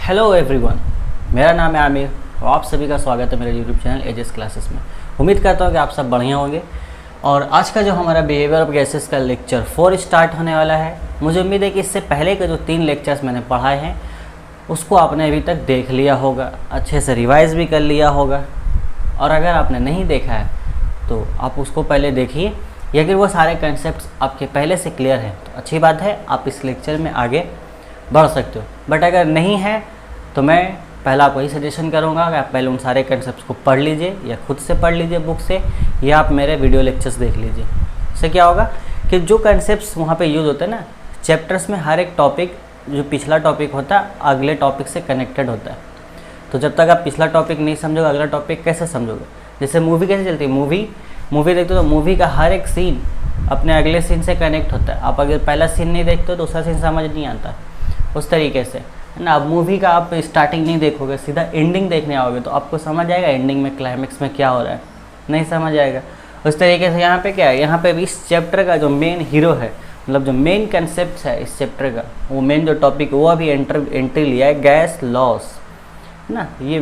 Hello everyone, मेरा नाम है आमिर और आप सभी का स्वागत है मेरे यूट्यूब चैनल एजेस क्लासेस में। उम्मीद करता हूँ कि आप सब बढ़िया होंगे। और आज का जो हमारा बिहेवियर ऑफ गैसेस का लेक्चर 4 स्टार्ट होने वाला है। मुझे उम्मीद है कि इससे पहले के जो 3 लेक्चर्स मैंने पढ़ाए हैं उसको आपने अभी तक देख लिया होगा, अच्छे से रिवाइज़ भी कर लिया होगा। और अगर आपने नहीं देखा है तो आप उसको पहले देखिए, या अगर वो सारे कंसेप्ट आपके पहले से क्लियर हैं तो अच्छी बात है, आप इस लेक्चर में आगे बढ़ सकते हो। बट अगर नहीं है तो मैं पहला आपको ही सजेशन करूंगा कि आप पहले उन सारे कंसेप्ट्स को पढ़ लीजिए, या खुद से पढ़ लीजिए बुक से, या आप मेरे वीडियो लेक्चर्स देख लीजिए। इससे क्या होगा कि जो कंसेप्ट्स वहाँ पे यूज़ होते हैं ना चैप्टर्स में, हर एक टॉपिक जो पिछला टॉपिक होता है अगले टॉपिक से कनेक्टेड होता है। तो जब तक आप पिछला टॉपिक नहीं समझोगे अगला टॉपिक कैसे समझोगे। जैसे मूवी कैसे चलती है, मूवी देखते हो तो मूवी का हर एक सीन अपने अगले सीन से कनेक्ट होता है। आप अगर पहला सीन नहीं देखते हो तो दूसरा सीन समझ नहीं आता। उस तरीके से है ना। अब मूवी का आप स्टार्टिंग नहीं देखोगे, सीधा एंडिंग देखने आओगे तो आपको समझ आएगा एंडिंग में क्लाइमेक्स में क्या हो रहा है, नहीं समझ आएगा। उस तरीके से यहाँ पे क्या है, यहाँ पे भी इस चैप्टर का जो मेन हीरो है, मतलब जो मेन कंसेप्ट है इस चैप्टर का, वो मेन जो टॉपिक वो अभी एंट्री लिया है गैस लॉस, है ना। ये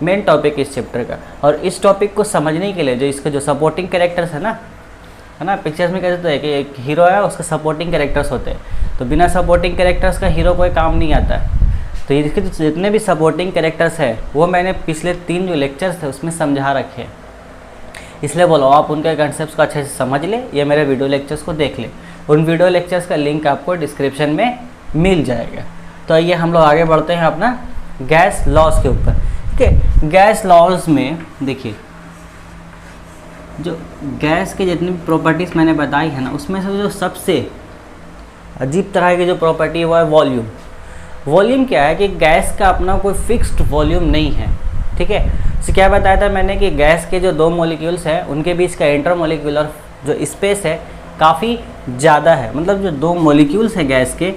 मेन टॉपिक इस चैप्टर का। और इस टॉपिक को समझने के लिए जो इसके जो सपोर्टिंग कैरेक्टर्स है ना, पिक्चर्स में कहते हैं कि एक हीरो है उसके सपोर्टिंग कैरेक्टर्स होते हैं, तो बिना सपोर्टिंग कैरेक्टर्स का हीरो कोई काम नहीं आता है। तो इसके जितने भी सपोर्टिंग कैरेक्टर्स हैं वो मैंने पिछले 3 जो लेक्चर्स थे उसमें समझा रखे हैं। इसलिए बोलो आप उनके कंसेप्ट को अच्छे से समझ ले या मेरे वीडियो लेक्चर्स को देख ले। उन वीडियो लेक्चर्स का लिंक आपको डिस्क्रिप्शन में मिल जाएगा। तो आइए हम लोग आगे बढ़ते हैं अपना गैस लॉस के ऊपर। ठीक है, गैस लॉस में देखिए जो गैस के जितनी भी प्रॉपर्टीज़ मैंने बताई है ना, उसमें से जो सबसे अजीब तरह की जो प्रॉपर्टी है वो है वॉल्यूम। वॉल्यूम क्या है कि गैस का अपना कोई फिक्स्ड वॉल्यूम नहीं है। ठीक है, तो क्या बताया था मैंने कि गैस के जो 2 मॉलिक्यूल्स हैं उनके बीच का इंटरमॉलिक्यूलर जो स्पेस है काफ़ी ज़्यादा है। मतलब जो 2 मॉलिक्यूल्स हैं गैस के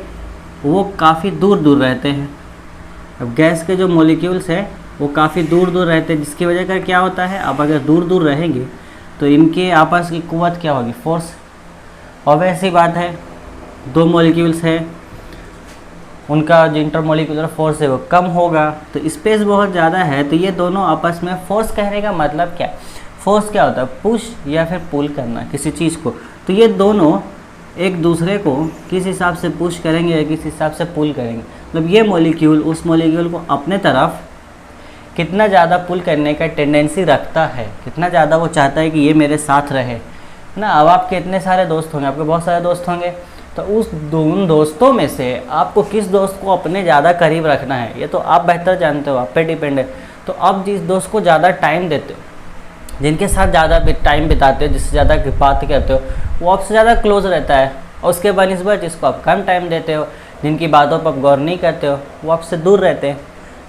वो काफ़ी दूर दूर रहते हैं। अब गैस के जो मॉलिक्यूल्स हैं वो काफ़ी दूर दूर रहते हैं, जिसकी वजह का क्या होता है, अब अगर दूर दूर रहेंगे तो इनके आपस की कुव्वत क्या होगी, फोर्स। और वैसी बात है 2 मॉलिक्यूल्स है उनका जो इंटरमॉलिक्यूलर फोर्स है वो कम होगा, तो स्पेस बहुत ज़्यादा है, तो ये दोनों आपस में फोर्स कहने का मतलब क्या, फोर्स क्या होता है, पुश या फिर पुल करना किसी चीज़ को। तो ये दोनों एक दूसरे को किस हिसाब से पुश करेंगे या किस हिसाब से पुल करेंगे। मतलब ये मॉलिक्यूल उस मॉलिक्यूल को अपने तरफ कितना ज़्यादा पुल करने का टेंडेंसी रखता है, कितना ज़्यादा वो चाहता है कि ये मेरे साथ रहे, है ना। अब आपके इतने सारे दोस्त होंगे, आपके बहुत सारे दोस्त होंगे, तो उन दोस्तों में से आपको किस दोस्त को अपने ज़्यादा करीब रखना है ये तो आप बेहतर जानते हो, आप पे डिपेंड है। तो आप जिस दोस्त को ज़्यादा टाइम देते हो, जिनके साथ ज़्यादा टाइम बिताते हो, जिससे ज़्यादा बात करते हो, वो आपसे ज़्यादा क्लोज रहता है। और उसके बनस्बत जिसको आप कम टाइम देते हो, जिनकी बातों पर आप गौर नहीं करते हो, वो आपसे दूर रहते हैं।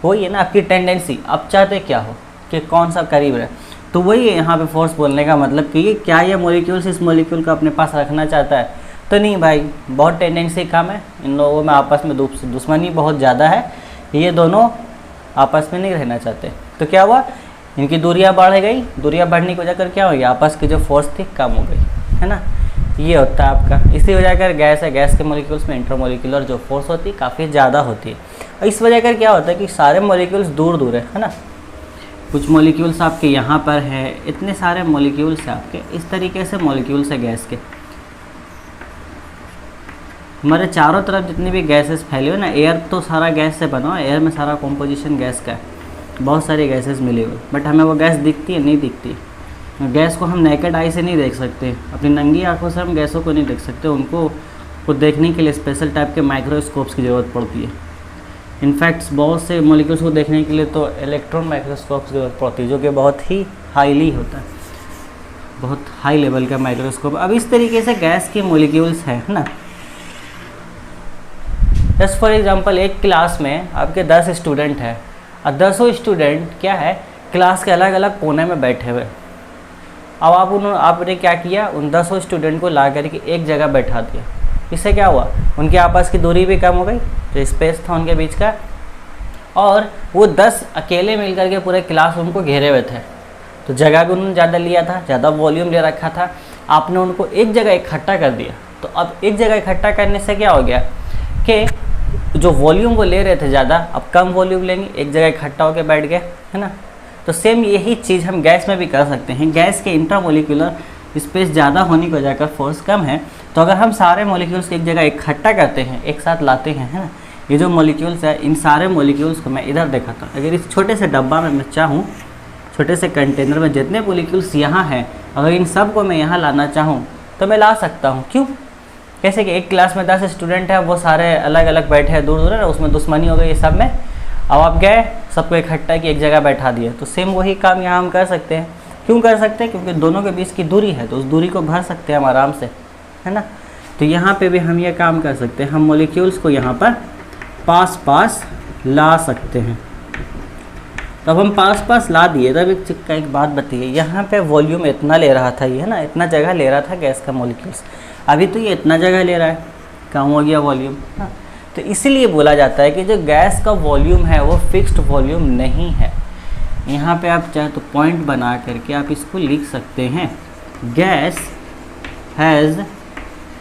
वही है ना आपकी टेंडेंसी, आप चाहते क्या हो कि कौन सा करीब रहे। तो वही है यहाँ पे फोर्स बोलने का मतलब कि ये क्या ये मॉलिक्यूल्स इस मॉलिक्यूल को अपने पास रखना चाहता है, तो नहीं भाई, बहुत टेंडेंसी कम है। इन लोगों में आपस में दुश्मनी बहुत ज़्यादा है, ये दोनों आपस में नहीं रहना चाहते। तो क्या हुआ, इनकी दूरियाँ बढ़ गई, दूरियाँ बढ़ने की वजह कर क्या हो गया, आपस की जो फोर्स थी कम हो गई, है ना। ये होता है आपका। इसी वजह कर गैस है, गैस के मॉलिक्यूल्स में इंटरमॉलिक्यूलर जो फोर्स होती है काफ़ी ज़्यादा होती है। और इस वजह कर क्या होता है कि सारे मॉलिक्यूल्स दूर दूर है ना। कुछ मॉलिक्यूल्स आपके यहाँ पर है, इतने सारे मॉलिक्यूल्स हैं आपके, इस तरीके से मॉलिक्यूल्स है गैस के। हमारे चारों तरफ जितनी भी गैसेस फैली हुई ना, एयर तो सारा गैस से बना है, एयर में सारा कॉम्पोजिशन गैस का है, बहुत सारी गैसेस मिली हुई, बट हमें वो गैस दिखती है नहीं दिखती। गैस को हम नेकेड आई से नहीं देख सकते, अपनी नंगी आंखों से हम गैसों को नहीं देख सकते, उनको देखने के लिए स्पेशल टाइप के माइक्रोस्कोप्स की ज़रूरत पड़ती है। इनफैक्ट बहुत से मॉलिक्यूल्स को देखने के लिए तो इलेक्ट्रॉन माइक्रोस्कोप की जरूरत पड़ती है, जो कि बहुत ही हाईली होता है, बहुत हाई लेवल का माइक्रोस्कोप। अब इस तरीके से गैस के मॉलिक्यूल्स है ना। जस्ट फॉर एग्जांपल एक क्लास में आपके 10 स्टूडेंट हैं और 10 स्टूडेंट क्या है क्लास के अलग अलग कोने में बैठे हुए। अब आपने क्या किया, उन 10 स्टूडेंट को ला करके एक जगह बैठा दिया। इससे क्या हुआ, उनके आपस की दूरी भी कम हो गई, जो स्पेस था उनके बीच का, और वो 10 अकेले मिलकर के पूरे क्लासरूम को घेरे हुए थे। तो जगह भी उन्होंने ज़्यादा लिया था, ज़्यादा वॉल्यूम ले रखा था, आपने उनको एक जगह इकट्ठा कर दिया। तो अब एक जगह इकट्ठा करने से क्या हो गया कि जो वॉल्यूम वो ले रहे थे ज़्यादा, अब कम वॉल्यूम लेंगे, एक जगह इकट्ठा होकर बैठ गए, है ना। तो सेम यही चीज़ हम गैस में भी कर सकते हैं। गैस के इंट्रामोलिकुलर स्पेस ज़्यादा होने की वजह कर फोर्स कम है, तो अगर हम सारे मॉलिक्यूल्स को एक जगह इकट्ठा करते हैं, एक साथ लाते हैं, है ना, ये जो मॉलिक्यूल्स है इन सारे मॉलिक्यूल्स को मैं इधर दिखाता हूँ। अगर इस छोटे से डब्बा में मैं चाहूँ, छोटे से कंटेनर में जितने मॉलिक्यूल्स यहाँ हैं, अगर इन सब को मैं यहाँ लाना चाहूँ तो मैं ला सकता हूँ। क्यों? कैसे कि एक क्लास में 10 स्टूडेंट है, वो सारे अलग अलग बैठे हैं, दूर दूर है, उसमें दुश्मनी हो गई ये सब में। अब आप गए सबको इकट्ठा कि एक जगह बैठा दिए, तो सेम वही काम यहाँ हम कर सकते हैं। क्यों कर सकते हैं? क्योंकि दोनों के बीच की दूरी है, तो उस दूरी को भर सकते हैं हम आराम से, है ना। तो यहाँ पे भी हम ये काम कर सकते हैं, हम मॉलिक्यूल्स को यहाँ पर पास पास ला सकते हैं। तब हम पास पास ला दिए, तब एक बात बताइए, यहाँ पे वॉल्यूम इतना ले रहा था ये, है ना, इतना जगह ले रहा था गैस का मॉलिक्यूल्स, अभी तो ये इतना जगह ले रहा है, कम हो गया वॉल्यूम, हाँ। तो इसीलिए बोला जाता है कि जो गैस का वॉल्यूम है वो फिक्स्ड वॉल्यूम नहीं है। यहाँ पे आप चाहे तो पॉइंट बना करके आप इसको लिख सकते हैं, gas has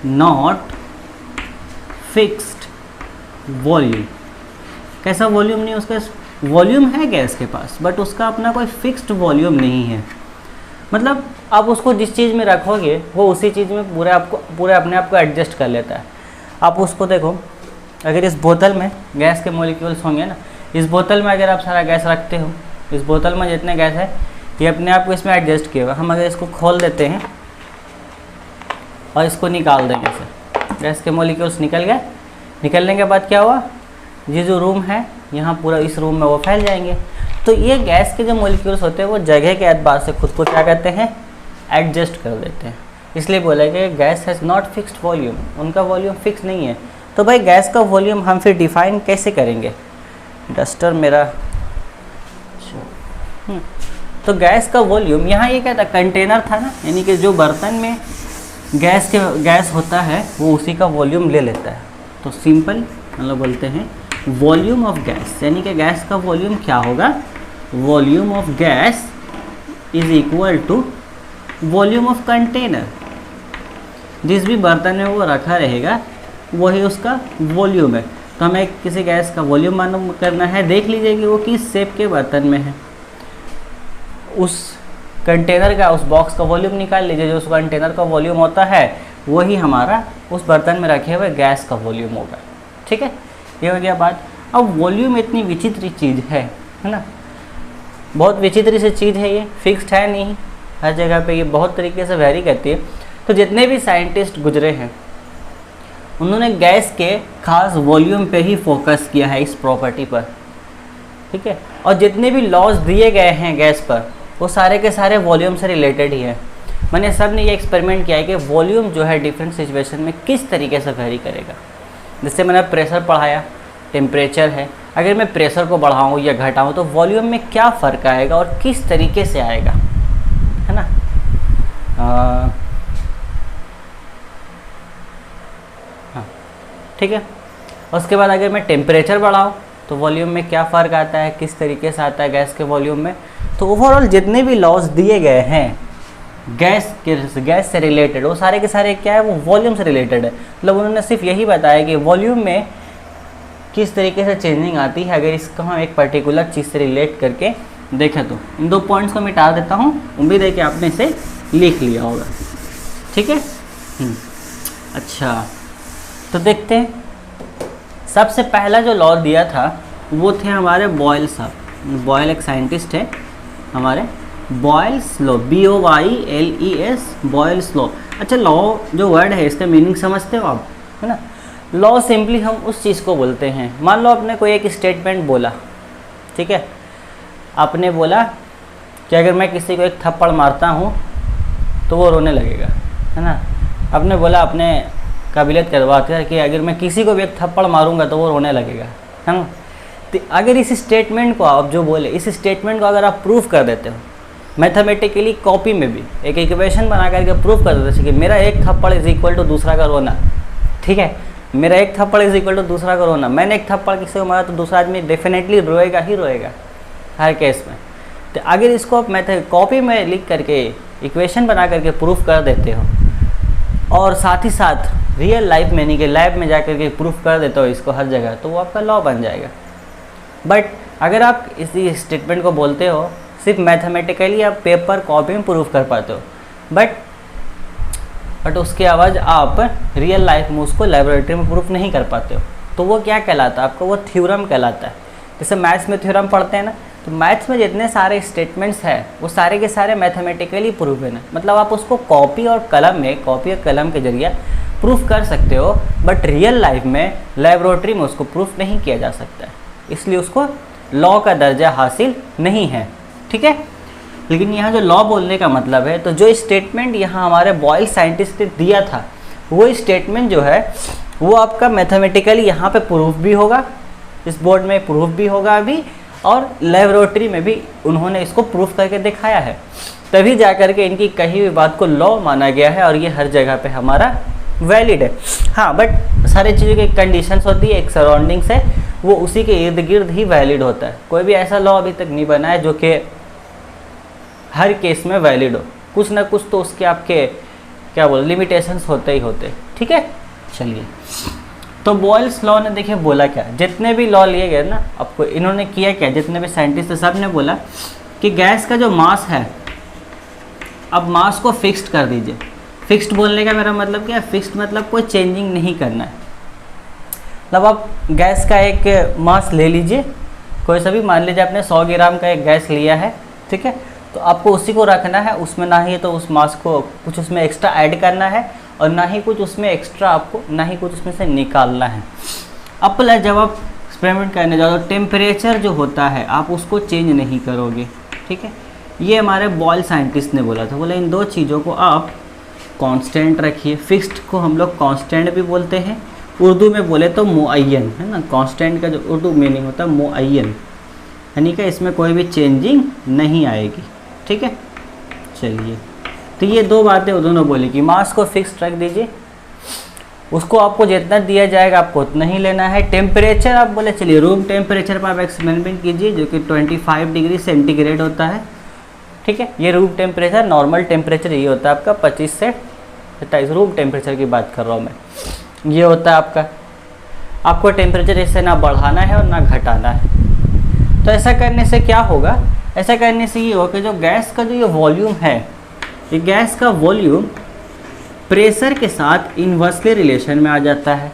not fixed volume. कैसा वॉल्यूम नहीं, उसका वॉल्यूम है गैस के पास, बट उसका अपना कोई फिक्स्ड वॉल्यूम नहीं है। मतलब आप उसको जिस चीज़ में रखोगे वो उसी चीज़ में पूरे अपने आप को एडजस्ट कर लेता है। आप उसको देखो, अगर इस बोतल में गैस के मॉलिक्यूल्स होंगे ना, इस बोतल में अगर आप सारा गैस रखते हो, इस बोतल में जितने गैस है ये अपने आप को इसमें एडजस्ट किया हुआ। हम अगर इसको खोल देते हैं और इसको निकाल देंगे, इसे गैस के मॉलिक्यूल्स निकल गए। निकलने के बाद क्या हुआ, ये जो रूम है यहाँ पूरा इस रूम में वो फैल जाएंगे। तो ये गैस के जो मॉलिक्यूल्स होते हैं वो जगह के एतबार से खुद को क्या करते हैं, एडजस्ट कर देते हैं। इसलिए बोला कि gas has not fixed volume, उनका वॉल्यूम फिक्स नहीं है। तो भाई गैस का वॉल्यूम हम फिर डिफाइन कैसे करेंगे? डस्टर मेरा, तो गैस का वॉल्यूम यहाँ ये क्या था, कंटेनर था ना, यानी कि जो बर्तन में गैस होता है वो उसी का वॉल्यूम ले लेता है। तो सिंपल मतलब बोलते हैं वॉल्यूम ऑफ गैस, यानी कि गैस का वॉल्यूम क्या होगा, volume of gas is equal to volume of container. जिस भी बर्तन में वो रखा रहेगा वही उसका वॉल्यूम है। तो हमें किसी गैस का वॉल्यूम मालूम करना है, देख लीजिए कि वो किस शेप के बर्तन में है, उस कंटेनर का, उस बॉक्स का वॉल्यूम निकाल लीजिए। जो उस कंटेनर का वॉल्यूम होता है वही हमारा उस बर्तन में रखे हुए गैस का वॉल्यूम होगा। ठीक है, ये हो गया बात। अब वॉल्यूम इतनी विचित्र चीज़ है ना, बहुत विचित्र सी चीज़ है, ये फिक्स्ड है नहीं, हर जगह पे ये बहुत तरीके से वेरी करती है। तो जितने भी साइंटिस्ट गुजरे हैं उन्होंने गैस के खास वॉल्यूम पे ही फोकस किया है, इस प्रॉपर्टी पर। ठीक है, और जितने भी लॉज दिए गए हैं गैस पर वो सारे के सारे वॉल्यूम से रिलेटेड ही है। मैंने सब ने ये एक्सपेरिमेंट किया है कि वॉल्यूम जो है डिफरेंट सिचुएशन में किस तरीके से वेरी करेगा। जैसे मैंने प्रेशर पढ़ाया, टेम्परेचर है, अगर मैं प्रेशर को बढ़ाऊँ या घटाऊँ तो वॉल्यूम में क्या फ़र्क आएगा और किस तरीके से आएगा, है ना। हाँ ठीक है, उसके बाद अगर मैं टेम्परेचर बढ़ाऊँ तो वॉल्यूम में क्या फ़र्क आता है, किस तरीके से आता है गैस के वॉल्यूम में। तो ओवरऑल जितने भी लॉज दिए गए हैं गैस से रिलेटेड, वो सारे के सारे क्या है, वो वॉल्यूम से रिलेटेड है। मतलब उन्होंने सिर्फ यही बताया कि वॉल्यूम में किस तरीके से चेंजिंग आती है अगर इसको हम एक पर्टिकुलर चीज़ से रिलेट करके देखें। तो इन दो पॉइंट्स को मिटा देता हूँ, उम्मीद है कि आपने इसे लिख लिया होगा। ठीक है, अच्छा तो देखते हैं। सबसे पहला जो लॉ दिया था वो थे हमारे बॉयल साहब। बॉयल एक साइंटिस्ट है हमारे, Boyle's law, BOYLES, Boyle's law. अच्छा, लॉ जो वर्ड है इसका मीनिंग समझते हो आप, है ना। लॉ सिंपली हम उस चीज़ को बोलते हैं, मान लो आपने कोई एक स्टेटमेंट बोला, ठीक है, आपने बोला कि अगर मैं किसी को एक थप्पड़ मारता हूँ तो वो रोने लगेगा, है ना। आपने बोला अपने काबिलियत करवा कर कि अगर मैं किसी को भी एक थप्पड़ मारूंगा तो वो रोने लगेगा, है ना। तो अगर इस स्टेटमेंट को आप जो बोले, इस स्टेटमेंट को अगर आप प्रूफ कर देते हो मैथमेटिकली, कॉपी में भी एक इक्वेशन बना करके प्रूफ कर देते कि मेरा एक थप्पड़ इज इक्वल टू दूसरा का रोना, ठीक है, मेरा एक थप्पड़ इज इक्वल टू दूसरा का रोना। मैंने एक थप्पड़ किसी को मारा तो दूसरा आदमी डेफिनेटली रोएगा ही रोएगा हर केस में। तो अगर इसको आप कॉपी में लिख करके इक्वेशन बना करके प्रूफ कर देते हो और साथ ही साथ रियल लाइफ में, नहीं कि लैब में जाकर के प्रूफ कर देते हो इसको हर जगह, तो वो आपका लॉ बन जाएगा। बट अगर आप इसी स्टेटमेंट को बोलते हो सिर्फ मैथमेटिकली, आप पेपर कॉपी में प्रूफ कर पाते हो, बट उसके आवाज़ आप रियल लाइफ में उसको लेबोरेटरी में प्रूफ नहीं कर पाते हो, तो वो क्या कहलाता है आपका? वो थ्योरम कहलाता है। जैसे मैथ्स में थ्योरम पढ़ते हैं ना, तो मैथ्स में जितने सारे स्टेटमेंट्स हैं वो सारे के सारे मैथमेटिकली प्रूवन है। मतलब आप उसको कॉपी और कलम के जरिए प्रूफ कर सकते हो, बट रियल लाइफ में लेबोरेटरी में उसको प्रूफ नहीं किया जा सकता है, इसलिए उसको लॉ का दर्जा हासिल नहीं है। ठीक है, लेकिन यहाँ जो लॉ बोलने का मतलब है, तो जो स्टेटमेंट यहाँ हमारे बॉयल साइंटिस्ट ने दिया था, वो स्टेटमेंट जो है वो आपका मैथमेटिकली यहाँ पे प्रूफ भी होगा, इस बोर्ड में प्रूफ भी होगा अभी, और लेबोरेटरी में भी उन्होंने इसको प्रूफ करके दिखाया है, तभी जा कर के इनकी कही हुई बात को लॉ माना गया है और ये हर जगह पे हमारा वैलिड है। हाँ, बट सारी चीज़ों की कंडीशंस होती है, एक सराउंडिंग्स है, वो उसी के इर्द गिर्द ही वैलिड होता है। कोई भी ऐसा लॉ अभी तक नहीं बना है जो कि हर केस में वैलिड हो, कुछ ना कुछ तो उसके आपके क्या बोल लिमिटेशंस होते ही होते। ठीक है, चलिए, तो बॉयल्स लॉ ने देखिए बोला क्या, जितने भी लॉ लिए गए ना आपको, इन्होंने किया क्या, जितने भी साइंटिस्ट सब ने बोला कि गैस का जो मास है, अब मास को फिक्स्ड कर दीजिए। फिक्स्ड बोलने का मेरा मतलब क्या है? फिक्स्ड मतलब कोई चेंजिंग नहीं करना है। मतलब आप गैस का एक मास ले लीजिए, कोई सा भी, मान लीजिए आपने 100 ग्राम का एक गैस लिया है, ठीक है, तो आपको उसी को रखना है, उसमें ना ही तो उस मास को कुछ उसमें एक्स्ट्रा ऐड करना है और ना ही कुछ उसमें एक्स्ट्रा आपको, ना ही कुछ उसमें से निकालना है। अब प्लस जब आप एक्सपेरिमेंट करने जाओ तो टेम्परेचर जो होता है आप उसको चेंज नहीं करोगे। ठीक है, ये हमारे बॉयल साइंटिस्ट ने बोला था, बोला इन दो चीज़ों को आप कांस्टेंट रखिए। फिक्स्ड को हम लोग कांस्टेंट भी बोलते हैं, उर्दू में बोले तो मुअय्यन, है ना। कांस्टेंट का जो उर्दू मीनिंग होता है मुअय्यन, यानी कि इसमें कोई भी चेंजिंग नहीं आएगी। ठीक है, चलिए, तो ये दो बातें उन्होंने बोली कि मास को फिक्स्ड रख दीजिए, उसको आपको जितना दिया जाएगा आपको उतना ही लेना है। टेम्परेचर आप बोले चलिए रूम टेम्परेचर पर आप एक्सपेरिमेंट कीजिए, जो कि 25 डिग्री सेंटीग्रेड होता है। ठीक है, ये रूम टेम्परेचर, नॉर्मल टेम्परेचर ये होता है आपका 25 से 27, रूम टेम्परेचर की बात कर रहा हूँ मैं, ये होता है आपका। आपको टेम्परेचर इससे ना बढ़ाना है और ना घटाना है। तो ऐसा करने से क्या होगा, ऐसा करने से ये होगा कि जो गैस का जो ये वॉल्यूम है, ये गैस का वॉल्यूम प्रेशर के साथ इन्वर्सली रिलेशन में आ जाता है।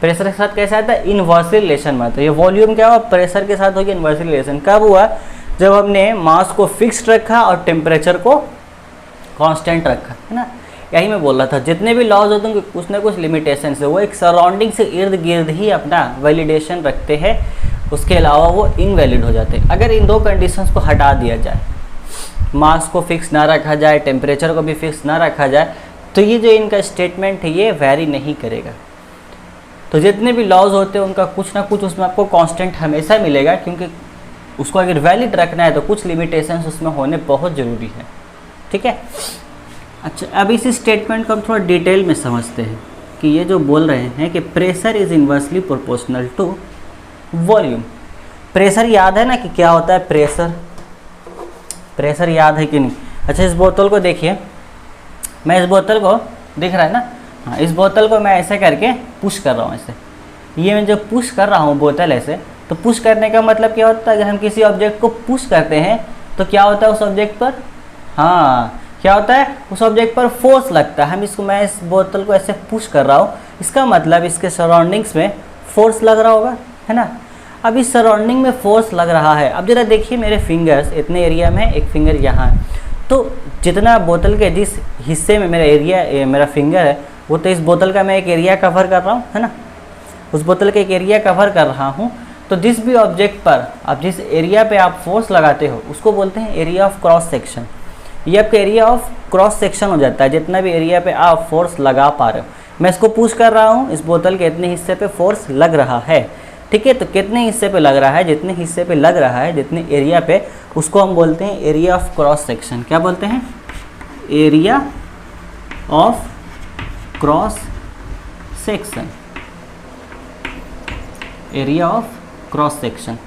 प्रेशर के साथ कैसे आता है? इन्वर्सली रिलेशन में आता है। ये वॉल्यूम क्या हुआ? प्रेशर के साथ होगी इन्वर्सली रिलेशन। कब हुआ? जब हमने मास को फिक्स्ड रखा और टेम्परेचर को कांस्टेंट रखा, है ना। यही मैं बोल रहा था, जितने भी लॉज होते हैं कुछ ना कुछ लिमिटेशन से, वो एक सराउंडिंग से इर्द गिर्द ही अपना वैलिडेशन रखते हैं, उसके अलावा वो इनवैलिड हो जाते हैं। अगर इन दो कंडीशंस को हटा दिया जाए, मास को फिक्स ना रखा जाए, टेम्परेचर को भी फिक्स ना रखा जाए, तो ये जो इनका स्टेटमेंट है ये वैरी नहीं करेगा। तो जितने भी लॉज होते हैं उनका कुछ ना कुछ उसमें आपको कांस्टेंट हमेशा मिलेगा, क्योंकि उसको अगर वैलिड रखना है तो कुछ लिमिटेशंस उसमें होने बहुत ज़रूरी है। ठीक है, अच्छा, अब इस स्टेटमेंट को हम थोड़ा डिटेल में समझते हैं कि ये जो बोल रहे हैं कि pressure is inversely proportional to volume. Pressure याद है ना कि क्या होता है? प्रेशर याद है कि नहीं? अच्छा, इस बोतल को देखिए, मैं इस बोतल को, दिख रहा है ना, हाँ, इस बोतल को मैं ऐसे करके पुश कर रहा हूँ, ऐसे। ये मैं जो पुश कर रहा हूँ बोतल ऐसे, तो पुश करने का मतलब क्या होता है? अगर हम किसी ऑब्जेक्ट को पुश करते हैं तो क्या होता है उस ऑब्जेक्ट पर? हाँ, क्या होता है? उस ऑब्जेक्ट पर फोर्स लगता है। मैं इस बोतल को ऐसे पुश कर रहा हूँ, इसका मतलब इसके सराउंडिंग्स में फोर्स लग रहा होगा, है ना। अब इस सराउंडिंग में फोर्स लग रहा है। अब जरा देखिए मेरे फिंगर्स इतने एरिया में, एक फिंगर यहाँ है, तो जितना बोतल के जिस हिस्से में मेरा एरिया, मेरा फिंगर है, वो तो इस बोतल का मैं एक एरिया कवर कर रहा हूँ, है ना। उस बोतल का एक एरिया कवर कर रहा हूँ। तो जिस भी ऑब्जेक्ट पर आप जिस एरिया पे आप फोर्स लगाते हो उसको बोलते हैं एरिया ऑफ क्रॉस सेक्शन। ये आपका एरिया ऑफ क्रॉस सेक्शन हो जाता है, जितना भी एरिया पे आप फोर्स लगा पा रहे हो। मैं इसको पुश कर रहा हूँ, इस बोतल के इतने हिस्से पे फोर्स लग रहा है, ठीक है। तो कितने हिस्से पे लग रहा है? जितने हिस्से पे लग रहा है, जितने एरिया पे, उसको हम बोलते हैं एरिया ऑफ क्रॉस सेक्शन। क्या बोलते हैं? Area of cross section, area of cross section.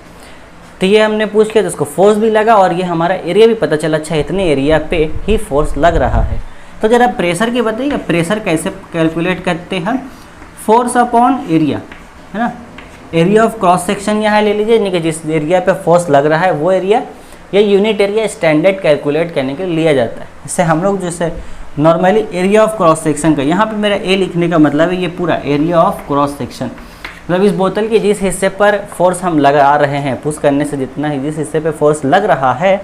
तो ये हमने पूछ किया तो उसको फोर्स भी लगा और ये हमारा एरिया भी पता चला, अच्छा इतने एरिया पे ही फोर्स लग रहा है। तो जरा प्रेशर की बताइए, प्रेशर कैसे कैलकुलेट करते हैं? फोर्स अपॉन एरिया, है ना। एरिया ऑफ क्रॉस सेक्शन यहाँ ले लीजिए, यानी कि जिस एरिया पे फोर्स लग रहा है वो एरिया, या यूनिट एरिया स्टैंडर्ड कैलकुलेट करने के लिए लिया जाता है। इससे हम लोग जैसे normally area of cross section का, यहाँ पे मेरा ए लिखने का मतलब है ये पूरा एरिया ऑफ क्रॉस सेक्शन, मतलब इस बोतल के जिस हिस्से पर फोर्स हम लगा रहे हैं, पुश करने से जितना ही जिस हिस्से पे फोर्स लग रहा है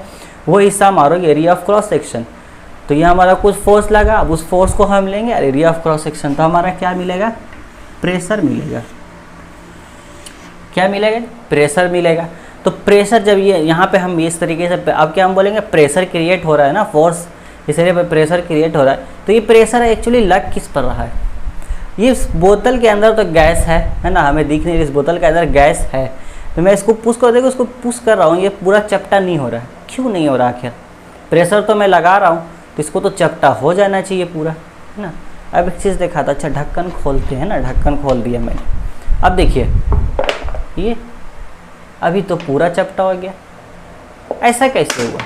वो हिस्सा हमारा एरिया ऑफ क्रॉस सेक्शन। तो ये हमारा कुछ फोर्स लगा, अब उस फोर्स को हम लेंगे एरिया ऑफ क्रॉस सेक्शन, तो हमारा क्या मिलेगा? प्रेशर मिलेगा। क्या मिलेगा? प्रेशर मिलेगा। तो प्रेशर जब ये यहाँ पे हम इस तरीके से, अब क्या हम बोलेंगे? प्रेशर क्रिएट हो रहा है ना, फोर्स इस एरिया पर प्रेशर क्रिएट हो रहा है, तो ये प्रेशर एक्चुअली लग किस पर रहा है? ये इस बोतल के अंदर तो गैस है ना, हमें दिख नहीं रही, इस बोतल के अंदर गैस है, तो मैं इसको पुश कर, देखो उसको पुश कर रहा हूँ, ये पूरा चपटा नहीं हो रहा है। क्यों नहीं हो रहा? आखिर प्रेशर तो मैं लगा रहा हूँ, तो इसको तो चपटा हो जाना चाहिए पूरा, है ना। अब एक चीज़ देखा था, अच्छा ढक्कन खोलते हैं ना, ढक्कन खोल दिया मैंने। अब देखिए ये अभी तो पूरा चपटा हो गया, ऐसा कैसे हुआ?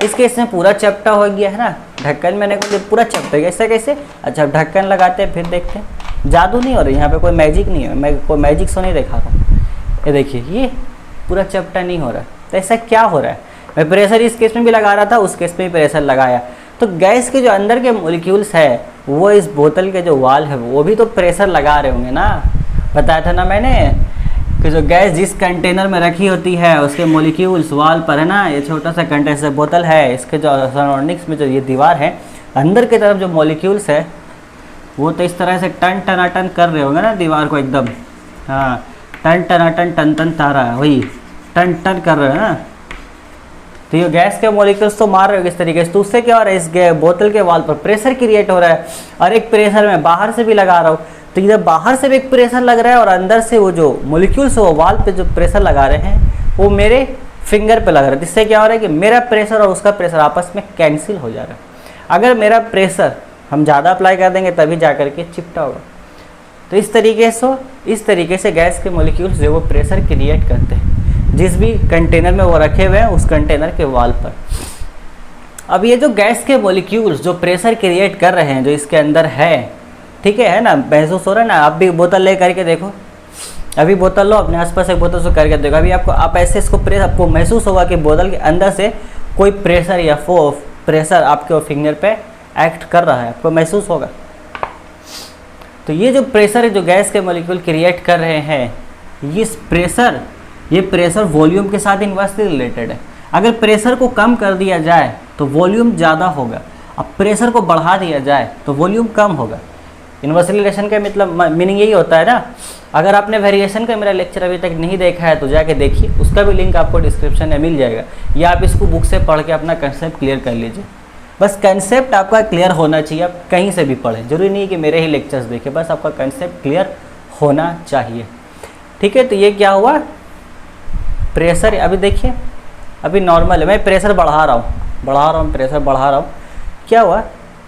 इस केस में पूरा चपटा हो गया है ना, ढक्कन मैंने को पूरा चपटा गया, ऐसा कैसे? अच्छा ढक्कन लगाते हैं फिर देखते हैं। जादू नहीं हो रही यहाँ पे, कोई मैजिक नहीं है, मैं कोई मैजिक शो नहीं दिखा रहा हूँ। ये देखिए ये पूरा चपटा नहीं हो रहा, तो ऐसा क्या हो रहा है? मैं प्रेशर इस केस में भी लगा रहा था, उस केस में भी प्रेशर लगाया, तो गैस के जो अंदर के मॉलिक्यूल्स है वो इस बोतल के जो वाल है वो भी तो प्रेशर लगा रहे होंगे ना। बताया था ना मैंने कि जो गैस जिस कंटेनर में रखी होती है उसके मॉलिक्यूल्स वाल पर, है ना, ये छोटा सा कंटेनर बोतल है, इसके जो सराउंडिंग्स में जो ये दीवार है अंदर की तरफ जो मॉलिक्यूल्स है वो तो इस तरह से टन टनाटन कर रहे होंगे ना दीवार को एकदम, हाँ टन टनाटन टन टन तारा है, वही टन टन कर रहे हैं ना। तो ये गैस के मॉलिक्यूल्स तो मार रहे हो इस तरीके से, तो उससे क्या हो रहा है? इस बोतल के वाल पर प्रेशर क्रिएट हो रहा है, और एक प्रेशर मैं बाहर से भी लगा रहा हूँ, तो इधर बाहर से भी एक प्रेशर लग रहा है और अंदर से वो जो मॉलिक्यूल्स वो वाल पे जो प्रेशर लगा रहे हैं वो मेरे फिंगर पे लग रहा है। इससे क्या हो रहा है कि मेरा प्रेशर और उसका प्रेशर आपस में कैंसिल हो जा रहा है। अगर मेरा प्रेशर हम ज़्यादा अप्लाई कर देंगे तभी जा करके चिपटा होगा। तो इस तरीके से गैस के मॉलिक्यूल्स जो वो प्रेशर क्रिएट करते हैं जिस भी कंटेनर में वो रखे हुए हैं उस कंटेनर के वाल पर। अब ये जो गैस के मॉलिक्यूल्स जो प्रेशर क्रिएट कर रहे हैं जो इसके अंदर है, ठीक है ना, महसूस हो रहा है ना। आप भी बोतल ले करके देखो, अभी बोतल लो, अपने आसपास एक बोतल से करके देखो, अभी आपको आप ऐसे इसको प्रेस आपको महसूस होगा कि बोतल के अंदर से कोई प्रेशर या प्रेशर आपके फिंगर पे एक्ट कर रहा है, आपको महसूस होगा। तो ये जो प्रेशर है जो गैस के मॉलिक्यूल क्रिएट कर रहे हैं, ये प्रेशर वॉल्यूम के साथ इन्वर्सली रिलेटेड है। अगर प्रेशर को कम कर दिया जाए तो वॉल्यूम ज़्यादा होगा, अब प्रेशर को बढ़ा दिया जाए तो वॉल्यूम कम होगा। इन्वर्सली रिलेशन का मतलब मीनिंग यही होता है ना। अगर आपने वेरिएशन का मेरा लेक्चर अभी तक नहीं देखा है तो जाके देखिए, उसका भी लिंक आपको डिस्क्रिप्शन में मिल जाएगा, या आप इसको बुक से पढ़ के अपना कंसेप्ट क्लियर कर लीजिए। बस कंसेप्ट आपका क्लियर होना चाहिए, आप कहीं से भी पढ़ें, जरूरी नहीं कि मेरे ही लेक्चर्स देखें, बस आपका कंसेप्ट क्लियर होना चाहिए, ठीक है। तो ये क्या हुआ? प्रेशर अभी देखिए अभी नॉर्मल है, मैं प्रेशर बढ़ा रहा हूँ, प्रेशर बढ़ा रहा हूँ, क्या हुआ?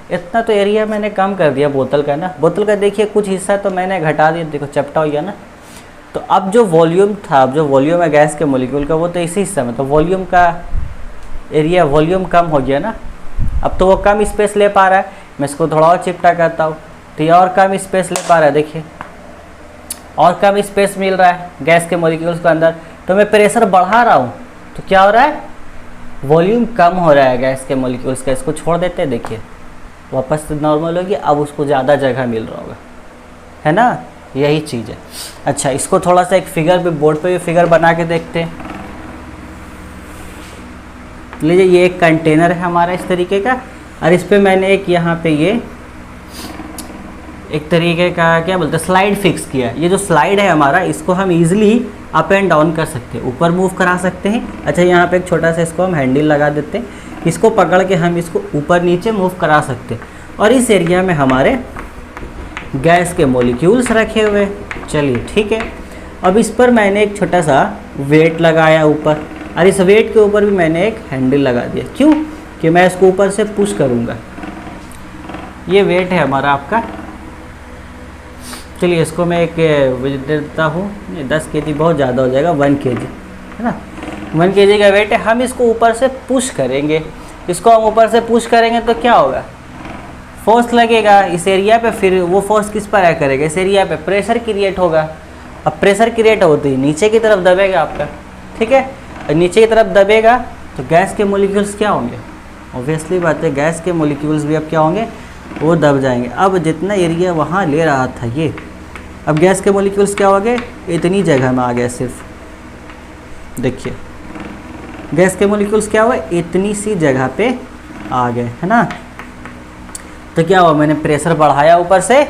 इतना तो एरिया मैंने कम कर दिया बोतल का ना, बोतल का देखिए कुछ हिस्सा तो मैंने घटा दिया, देखो चपटा हो गया ना। तो अब जो वॉल्यूम था, अब जो वॉल्यूम है गैस के मॉलिक्यूल का वो तो इसी हिस्से में, तो वॉल्यूम का एरिया वॉल्यूम कम हो गया ना। अब तो वो कम स्पेस ले पा रहा है, मैं इसको थोड़ा और चिपटा करता हूँ तो ये और कम स्पेस ले पा रहा है, देखिए और कम स्पेस मिल रहा है गैस के मॉलिक्यूल्स के अंदर। तो मैं प्रेशर बढ़ा रहा हूँ तो क्या हो रहा है? वॉल्यूम कम हो रहा है गैस के मॉलिक्यूल्स का। इसको छोड़ देते हैं, देखिए वापस से नॉर्मल होगी, अब उसको ज़्यादा जगह मिल रहा होगा, है ना, यही चीज़ है। अच्छा इसको थोड़ा सा एक फिगर पे बोर्ड पे भी फिगर बना के देखते हैं। लीजिए ये एक कंटेनर है हमारा इस तरीके का, और इस पर मैंने एक यहाँ पे ये एक तरीके का क्या बोलते हैं स्लाइड फिक्स किया। ये जो स्लाइड है हमारा इसको हम इजीली अप एंड डाउन कर सकते हैं, ऊपर मूव करा सकते हैं। अच्छा यहाँ पे एक छोटा सा इसको हम हैंडल लगा देते हैं, इसको पकड़ के हम इसको ऊपर नीचे मूव करा सकते हैं। और इस एरिया में हमारे गैस के मॉलिक्यूल्स रखे हुए, चलिए ठीक है। अब इस पर मैंने एक छोटा सा वेट लगाया ऊपर, और इस वेट के ऊपर भी मैंने एक हैंडल लगा दिया। क्यों? कि मैं इसको ऊपर से पुश करूँगा। ये वेट है हमारा आपका, चलिए इसको मैं एक देता हूँ, 10 kg बहुत ज़्यादा हो जाएगा, 1 kg है ना, 1 kg का वेट है। हम इसको ऊपर से पुश करेंगे, इसको हम ऊपर से पुश करेंगे तो क्या होगा? फोर्स लगेगा इस एरिया पे, फिर वो फोर्स किस पर एक्ट करेगा, इस एरिया पे प्रेशर क्रिएट होगा। अब प्रेशर क्रिएट होते ही नीचे की तरफ दबेगा आपका, ठीक है। और नीचे की तरफ दबेगा तो गैस के मॉलिक्यूल्स क्या होंगे, ऑब्वियसली बात है गैस के मॉलिक्यूल्स भी अब क्या होंगे, वो दब जाएंगे। अब जितना एरिया वहाँ ले रहा था ये, अब गैस के मॉलिक्यूल्स क्या हो गए, इतनी जगह में आ गए सिर्फ। देखिए गैस के मॉलिक्यूल्स क्या हुआ, इतनी सी जगह पे आ गए, है ना। तो क्या हुआ, मैंने प्रेशर बढ़ाया ऊपर से,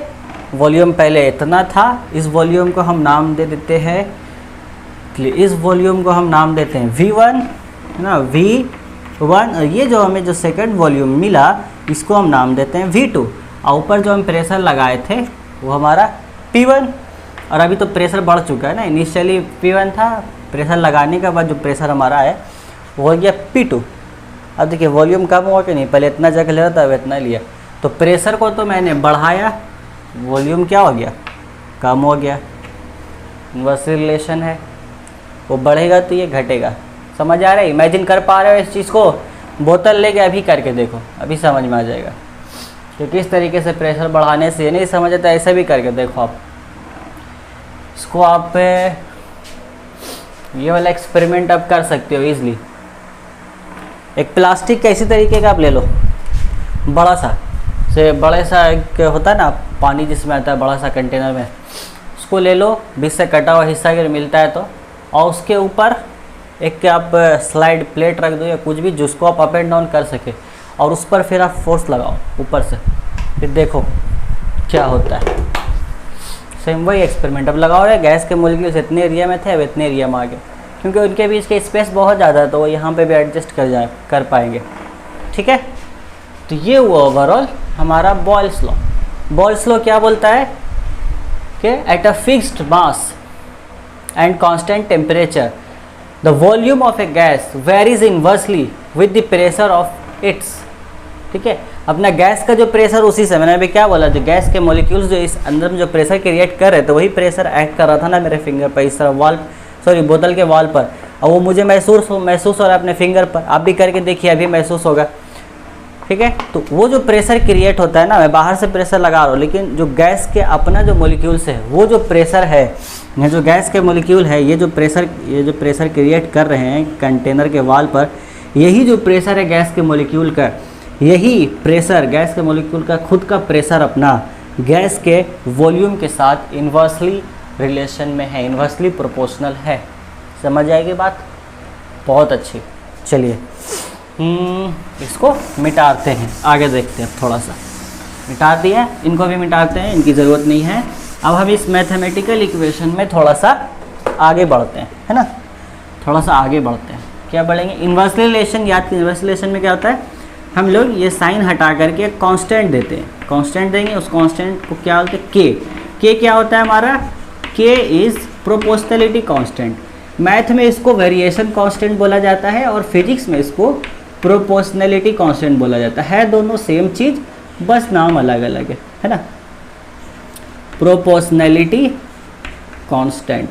वॉल्यूम पहले इतना था, इस वॉल्यूम को हम नाम दे देते हैं, इस वॉल्यूम को हम नाम देते हैं V1, है ना, V1। और ये जो हमें जो सेकंड वॉल्यूम मिला इसको हम नाम देते हैं V2। और ऊपर जो हम प्रेशर लगाए थे वो हमारा P1। और अभी तो प्रेशर बढ़ चुका है ना, इनिशियली P1 था, प्रेशर लगाने के बाद जो प्रेशर हमारा है वो हो गया P2। अब देखिए वॉल्यूम कम हुआ कि नहीं, पहले इतना जगह ले रहा था अब इतना लिया, तो प्रेशर को तो मैंने बढ़ाया, वॉल्यूम क्या हो गया, कम हो गया। इनवर्स रिलेशन है, वो बढ़ेगा तो ये घटेगा। समझ आ रहा है, इमेजिन कर पा रहे हो इस चीज़ को, बोतल लेके अभी करके देखो, अभी समझ में आ जाएगा कि किस तरीके से प्रेशर बढ़ाने से नहीं समझ आता, ऐसे भी करके देखो आप। इसको आप ये वाला एक्सपेरिमेंट आप कर सकते हो ईजिली। एक प्लास्टिक का इसी तरीके का आप ले लो, बड़ा सा एक होता है ना पानी जिसमें आता है बड़ा सा कंटेनर में, उसको ले लो, बीच से कटा हुआ हिस्सा अगर मिलता है तो, और उसके ऊपर एक आप स्लाइड प्लेट रख दो या कुछ भी जिसको आप अप एंड डाउन कर सके, और उस पर फिर आप फोर्स लगाओ ऊपर से, फिर देखो क्या होता है। सेम वही एक्सपेरिमेंट अब लगाओ रहे, गैस के मॉलिक्यूल्स इतने एरिया में थे अब इतने एरिया में आ गए, क्योंकि उनके बीच के स्पेस बहुत ज़्यादा है तो वो यहाँ पे भी एडजस्ट कर पाएंगे, ठीक है। तो ये हुआ ओवरऑल हमारा बॉयल्स लॉ। बॉयल्स लॉ क्या बोलता है कि at a fixed mass and constant temperature the volume of A gas varies inversely with the pressure of its, ठीक है। अपना गैस का जो प्रेशर, उसी से मैंने अभी क्या बोला, जो गैस के मॉलिक्यूल्स जो इस अंदर में जो प्रेशर क्रिएट कर रहे थे वही प्रेशर एक्ट कर रहा था ना मेरे फिंगर पर, इस तरह बोतल के वॉल पर, और वो मुझे महसूस हो रहा है अपने फिंगर पर। आप भी करके देखिए, अभी महसूस होगा, ठीक है। तो वो जो प्रेशर क्रिएट होता है ना, मैं बाहर से प्रेशर लगा रहा हूँ, लेकिन जो गैस के अपना जो मॉलिक्यूल्स है वो जो प्रेशर है, ये जो गैस के मॉलिक्यूल है, ये जो प्रेशर क्रिएट कर रहे हैं कंटेनर के वॉल पर, यही जो प्रेशर है गैस के मॉलिक्यूल का, यही प्रेशर गैस के मॉलिक्यूल का खुद का प्रेशर अपना गैस के वॉल्यूम के साथ इन्वर्सली रिलेशन में है, इन्वर्सली प्रोपोर्शनल है। समझ आएगी बात, बहुत अच्छी। चलिए इसको मिटाते हैं, आगे देखते हैं। थोड़ा सा मिटा दिया, इनको भी मिटाते हैं, इनकी ज़रूरत नहीं है। अब हम इस मैथमेटिकल इक्वेशन में थोड़ा सा आगे बढ़ते हैं, है ना, थोड़ा सा आगे बढ़ते हैं। क्या बढ़ेंगे, इन्वर्स रिलेशन। याद कीजिए इन्वर्स रिलेशन में क्या होता है, हम लोग ये साइन हटा करके एक कांस्टेंट देते हैं, कांस्टेंट देंगे, उस कांस्टेंट को क्या बोलते हैं, के क्या होता है हमारा, के इज़ प्रोपोर्शनलिटी कांस्टेंट। मैथ में इसको वेरिएशन कांस्टेंट बोला जाता है और फिजिक्स में इसको प्रोपोर्शनलिटी कांस्टेंट बोला जाता है। दोनों सेम चीज़, बस नाम अलग अलग है ना। प्रोपोर्शनलिटी कांस्टेंट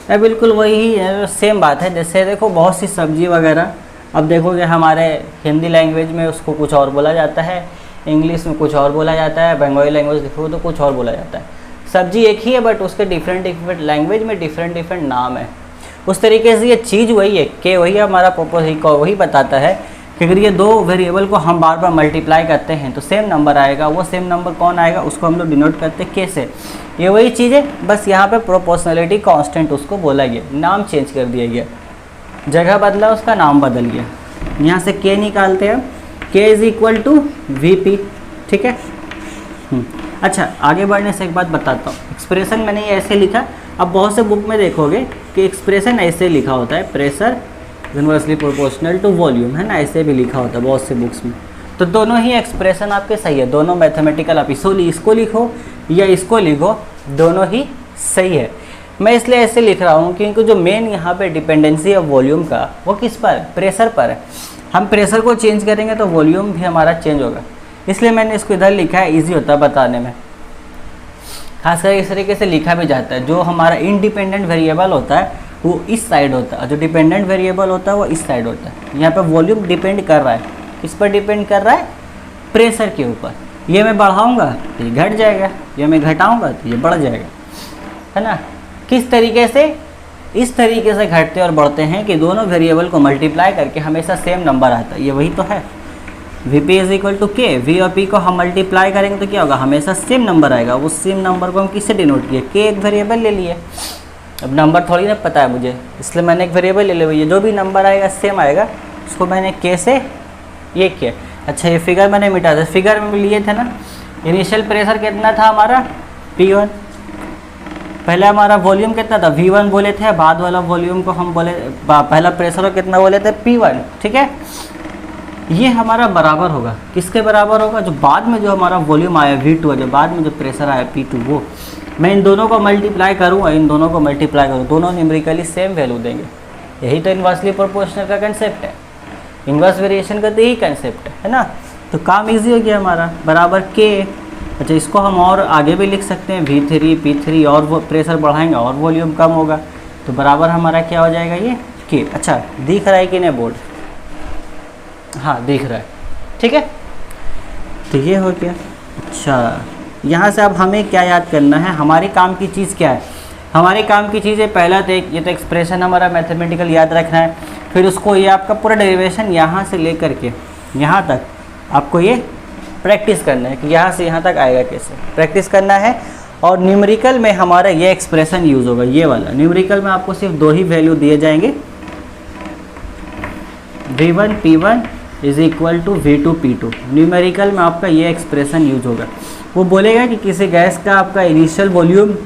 है, बिल्कुल वही है, सेम बात है। जैसे देखो बहुत सी सब्जी वगैरह, अब देखोगे हमारे हिंदी लैंग्वेज में उसको कुछ और बोला जाता है, इंग्लिश में कुछ और बोला जाता है, बंगाली लैंग्वेज देखो तो कुछ और बोला जाता है। सब्जी एक ही है बट उसके डिफरेंट लैंग्वेज में डिफरेंट नाम है। उस तरीके से ये चीज़ वही है, के वही हमारा प्रोपोज को वही बताता है कि अगर ये दो वेरिएबल को हम बार बार मल्टीप्लाई करते हैं तो सेम नंबर आएगा। वो सेम नंबर कौन आएगा, उसको हम लोग डिनोट करते हैं के से। ये वही चीज़ है, बस यहाँ पे प्रोपोर्शनलिटी कांस्टेंट उसको बोला गया, नाम चेंज कर दिया गया, जगह बदला, उसका नाम बदल गया। यहाँ से के निकालते हैं, K is equal to V P, ठीक है। अच्छा, आगे बढ़ने से एक बात बताता हूँ। एक्सप्रेशन मैंने ये ऐसे लिखा, अब बहुत से बुक में देखोगे कि एक्सप्रेशन ऐसे लिखा होता है, pressure inversely proportional to volume, है ना, ऐसे भी लिखा होता है बहुत से बुक्स में। तो दोनों ही एक्सप्रेशन आपके सही है, दोनों मैथमेटिकल, आप इसको लिखो या इसको लिखो, दोनों ही सही है। मैं इसलिए ऐसे लिख रहा हूँ क्योंकि जो मेन यहाँ पे डिपेंडेंसी ऑफ वॉल्यूम का वो किस पर है, प्रेशर पर है। हम प्रेशर को चेंज करेंगे तो वॉल्यूम भी हमारा चेंज होगा, इसलिए मैंने इसको इधर लिखा है, ईजी होता है बताने में। खासकर इस तरीके से लिखा भी जाता है, जो हमारा इंडिपेंडेंट वेरिएबल होता है वो इस साइड होता है, जो डिपेंडेंट वेरिएबल होता है वो इस साइड होता है। यहाँ पे वॉल्यूम डिपेंड कर रहा है इस पर डिपेंड कर रहा है प्रेशर के ऊपर। ये मैं बढ़ाऊंगा तो ये घट जाएगा, ये मैं घटाऊंगा तो ये बढ़ जाएगा, है ना। किस तरीके से? इस तरीके से घटते और बढ़ते हैं कि दोनों वेरिएबल को मल्टीप्लाई करके हमेशा सेम नंबर आता है। ये वही तो है, Vp इज इक्वल टू के। वी और पी को हम मल्टीप्लाई करेंगे तो क्या होगा, हमेशा सेम नंबर आएगा। उस सेम नंबर को हम किससे डिनोट किए, के एक वेरिएबल ले लिए। अब नंबर थोड़ी ना पता है मुझे, इसलिए मैंने एक वेरिएबल ले लिया। ये जो भी नंबर आएगा सेम आएगा, उसको मैंने के से ये किया। अच्छा, ये फिगर मैंने मिटा दिया। फिगर में लिए थे ना, इनिशियल प्रेशर कितना था हमारा P1। पहले हमारा वॉल्यूम कितना था, V1 बोले थे। बाद वाला वॉल्यूम को हम बोले, पहला प्रेशर को कितना बोले थे, P1। ठीक है, ये हमारा बराबर होगा, किसके बराबर होगा, जो बाद में जो हमारा वॉल्यूम आया V2, जो बाद में जो प्रेशर आया P2, वो मैं इन दोनों को मल्टीप्लाई करूँगा, इन दोनों को मल्टीप्लाई करूँ, दोनों न्यूमेरिकली सेम वैल्यू देंगे। यही तो इन्वर्सली प्रोपोर्शनल का कंसेप्ट है, इन्वर्स वेरिएशन का तो यही कंसेप्ट है ना। तो काम इजी हो गया हमारा, बराबर के। अच्छा, इसको हम और आगे भी लिख सकते हैं, V3 P3, और वो प्रेशर बढ़ाएंगे और वॉल्यूम कम होगा, तो बराबर हमारा क्या हो जाएगा, ये के। अच्छा, दिख रहा है कि नहीं बोर्ड? हाँ, दिख रहा है, ठीक है। तो ये हो गया। अच्छा, यहाँ से अब हमें क्या याद करना है, हमारे काम की चीज़ क्या है। हमारे काम की चीज़ है, पहला तो ये तो एक्सप्रेशन हमारा मैथमेटिकल याद रखना है। फिर उसको ये आपका पूरा डेरिवेशन यहाँ से लेकर के यहाँ तक आपको ये प्रैक्टिस करना है कि यहाँ से यहाँ तक आएगा कैसे, प्रैक्टिस करना है। और न्यूमेरिकल में हमारा ये एक्सप्रेशन यूज़ होगा, ये वाला। न्यूमेरिकल में आपको सिर्फ दो ही वैल्यू दिए जाएंगे, V1 P1 is equal to V2 P2। Numerical में आपका ये एक्सप्रेशन यूज होगा। वो बोलेगा कि किसी गैस का आपका इनिशियल वॉल्यूम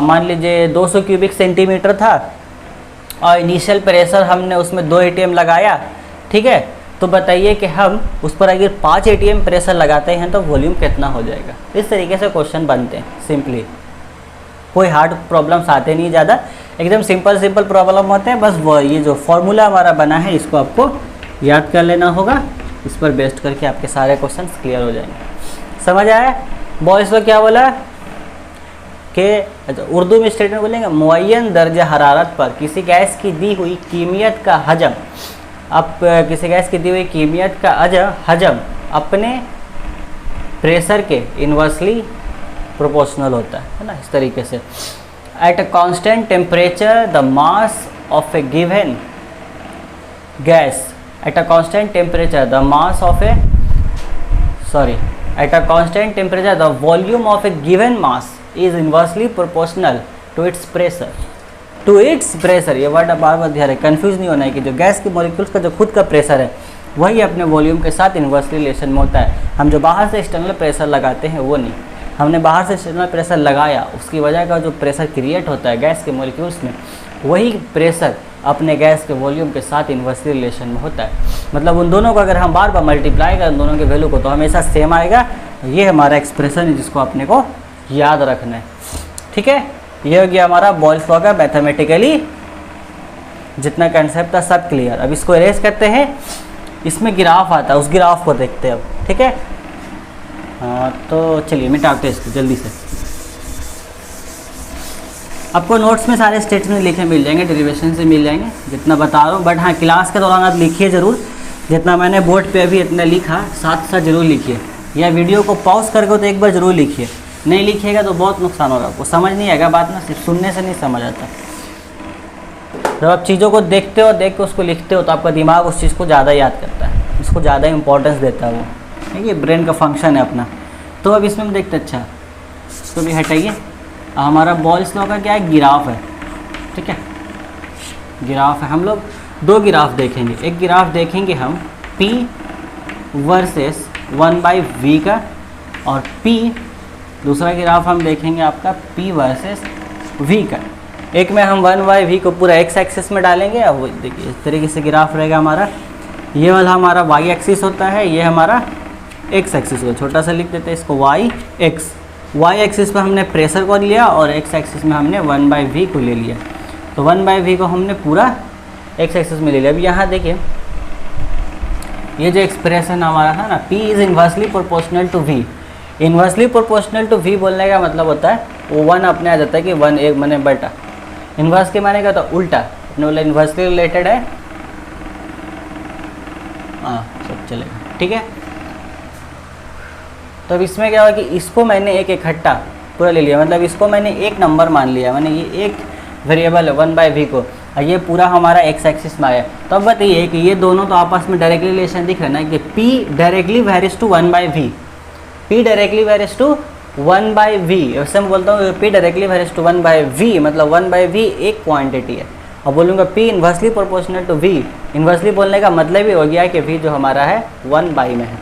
मान लीजिए 200 क्यूबिक सेंटीमीटर था, और इनिशियल प्रेशर हमने उसमें 2 ATM लगाया, ठीक है। तो बताइए कि हम उस पर अगर 5 ATM प्रेशर लगाते हैं तो वॉल्यूम कितना हो जाएगा। इस तरीके से क्वेश्चन बनते हैं सिंपली, कोई हार्ड प्रॉब्लम्स आते नहीं ज़्यादा, एकदम सिंपल प्रॉब्लम होते हैं। बस वो ये जो फॉर्मूला हमारा बना है इसको आपको याद कर लेना होगा, इस पर बेस्ड करके आपके सारे क्वेश्चन क्लियर हो जाएंगे। समझ आया? बॉयज़ को क्या बोला कि अच्छा, उर्दू में स्टेटमेंट बोलेंगे, मुअय्यन दर्जा हरारत पर किसी गैस की दी हुई कीमियत का हजम, अब किसी गैस की दी हुई कीमियत का हजम अपने प्रेशर के इन्वर्सली प्रोपोर्शनल होता है ना। इस तरीके से eight a constant temperature the mass of a given gas, at a constant temperature the mass of a at a constant temperature the volume of a given mass is inversely proportional to its pressure। ये word बार बार ध्यान है, confuse नहीं होना है कि जो gas के molecules का जो खुद का प्रेशर है वही अपने वॉल्यूम के साथ इन्वर्सली रिलेशन में होता है। हम जो बाहर से एक्सटर्नल प्रेशर लगाते हैं वो नहीं, हमने बाहर से एक्सटर्नल प्रेशर लगाया, उसकी वजह का जो प्रेशर क्रिएट होता है गैस के मॉलिक्यूल्स में, वही प्रेशर अपने गैस के वॉल्यूम के साथ इन्वर्सली रिलेशन में होता है। मतलब उन दोनों को अगर हम बार बार मल्टीप्लाई करें दोनों के वैल्यू को, तो हमेशा सेम आएगा। ये हमारा एक्सप्रेशन है जिसको अपने को याद रखना है, ठीक है। ये हो गया हमारा बॉयल्स लॉ का मैथमेटिकली जितना कंसेप्ट था सब क्लियर। अब इसको इरेज करते हैं, इसमें ग्राफ आता है, उस ग्राफ को देखते हैं अब, ठीक है। हाँ, तो चलिए मिटाते हैं इसको जल्दी से। आपको नोट्स में सारे स्टेट्समेंट लिखे मिल जाएंगे, डेरिवेशन से मिल जाएंगे जितना बता रहा हूँ। बट हाँ, क्लास के दौरान आप लिखिए ज़रूर, जितना मैंने बोर्ड पे अभी इतना लिखा साथ साथ ज़रूर लिखिए, या वीडियो को पॉज करके तो एक बार ज़रूर लिखिए। नहीं लिखिएगा तो बहुत नुकसान होगा, आपको समझ नहीं आएगा बात ना, सिर्फ सुनने से नहीं समझ आता। जब आप चीज़ों को देखते हो, देख के उसको लिखते हो, तो आपका दिमाग उस चीज़ को ज़्यादा याद करता है, उसको ज़्यादा इंपॉर्टेंस देता है वो, ठीक है। ब्रेन का फंक्शन है अपना। तो अब इसमें हम देखते, अच्छा इसको भी हटाइए। हमारा बॉयल्स लॉ का क्या है, गिराफ है, ठीक है। गिराफ है, हम लोग दो गिराफ देखेंगे। एक गिराफ देखेंगे हम P वर्सेस 1/v का, और P दूसरा गिराफ हम देखेंगे आपका P वर्सेस v का। एक में हम 1/v को पूरा x एक्सिस में डालेंगे। अब देखिए इस तरीके से गिराफ रहेगा हमारा। ये वाला हमारा y एक्सिस होता है, ये हमारा x एक्सिस को छोटा सा लिख देते हैं इसको y एक्सिस पर हमने प्रेशर को लिया और x एक्सिस में हमने 1/v को ले लिया। तो 1/v को हमने पूरा x एक्सिस में ले लिया। अब यहाँ देखिए ये जो एक्सप्रेशन हमारा था ना, p is inversely proportional to v। Inversely proportional to v बोलने का मतलब होता है वो 1 अपने आ जाता है कि 1 एक मैंने बटा। इन्वर्स के माने क्या होता है, उल्टा। अपने बोला इन्वर्सली रिलेटेड है, हाँ सब चलेगा। ठीक है। तो अब इसमें क्या हुआ कि इसको मैंने एक इकट्ठा पूरा ले लिया, मतलब इसको मैंने एक नंबर मान लिया, मैंने ये एक वेरिएबल है 1/v को, और ये पूरा हमारा एक्स एक्सिस में आया। तो अब बताइए कि ये दोनों तो आपस में डायरेक्टली रिलेशन दिख रहा है ना कि p directly varies to 1/v, p directly varies to 1/v। वैसे मैं बोलता हूँ p directly varies to 1/v, मतलब 1/v एक क्वांटिटी है। अब बोलूँगा p inversely proportional to v, inversely बोलने का मतलब ही हो गया कि v जो हमारा है 1/, में है।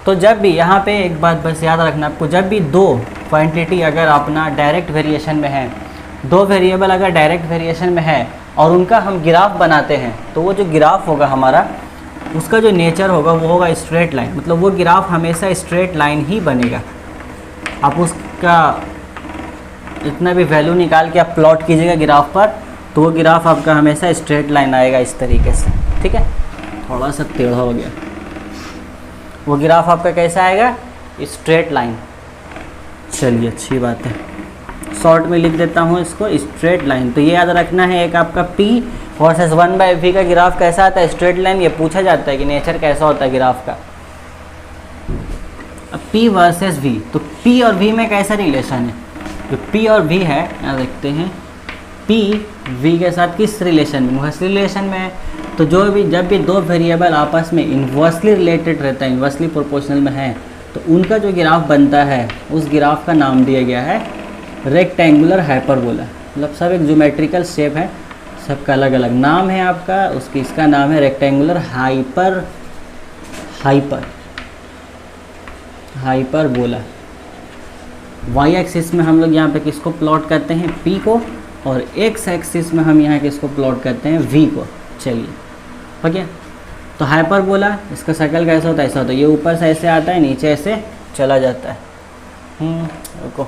तो जब भी यहाँ पे एक बात बस याद रखना आपको, जब भी दो क्वांटिटी अगर अपना डायरेक्ट वेरिएशन में है, दो वेरिएबल अगर डायरेक्ट वेरिएशन में है और उनका हम ग्राफ बनाते हैं, तो वो जो ग्राफ होगा हमारा, उसका जो नेचर होगा वो होगा स्ट्रेट लाइन, मतलब वो ग्राफ हमेशा स्ट्रेट लाइन ही बनेगा। आप उसका इतना भी वैल्यू निकाल के आप प्लॉट कीजिएगा ग्राफ पर, तो वो ग्राफ आपका हमेशा स्ट्रेट लाइन आएगा इस तरीके से, ठीक है। थोड़ा सा टेढ़ा हो गया, वो ग्राफ आपका कैसा आएगा, स्ट्रेट लाइन। चलिए अच्छी बात है, शॉर्ट में लिख देता हूँ इसको, स्ट्रेट लाइन। तो ये याद रखना है, एक आपका p वर्सेस 1/v का ग्राफ कैसा आता है, स्ट्रेट लाइन। ये पूछा जाता है कि नेचर कैसा होता है ग्राफ का। अब p वर्सेस v, तो p और v में कैसा रिलेशन है, जो p और v है यहाँ देखते हैं, p v के साथ किस रिलेशन में, इन्वर्सली रिलेशन में है। तो जो भी जब भी दो वेरिएबल आपस में इन्वर्सली रिलेटेड रहता है, इन्वर्सली प्रोपोर्शनल में है, तो उनका जो ग्राफ बनता है उस ग्राफ का नाम दिया गया है रेक्टेंगुलर हाइपरबोला। मतलब सब एक ज्योमेट्रिकल शेप है, सबका अलग अलग नाम है आपका, उसकी इसका नाम है रेक्टेंगुलर हाइपरबोला। वाई एक्सिस में हम लोग यहाँ पे किसको प्लॉट करते हैं, p को, और एक्स एक्सिस में हम यहाँ किसको प्लॉट करते हैं, v को। चलिए हो गया। तो हाइपरबोला इसका सर्कल कैसा होता है, ऐसा होता है, ये ऊपर से ऐसे आता है, नीचे ऐसे चला जाता है। रुको,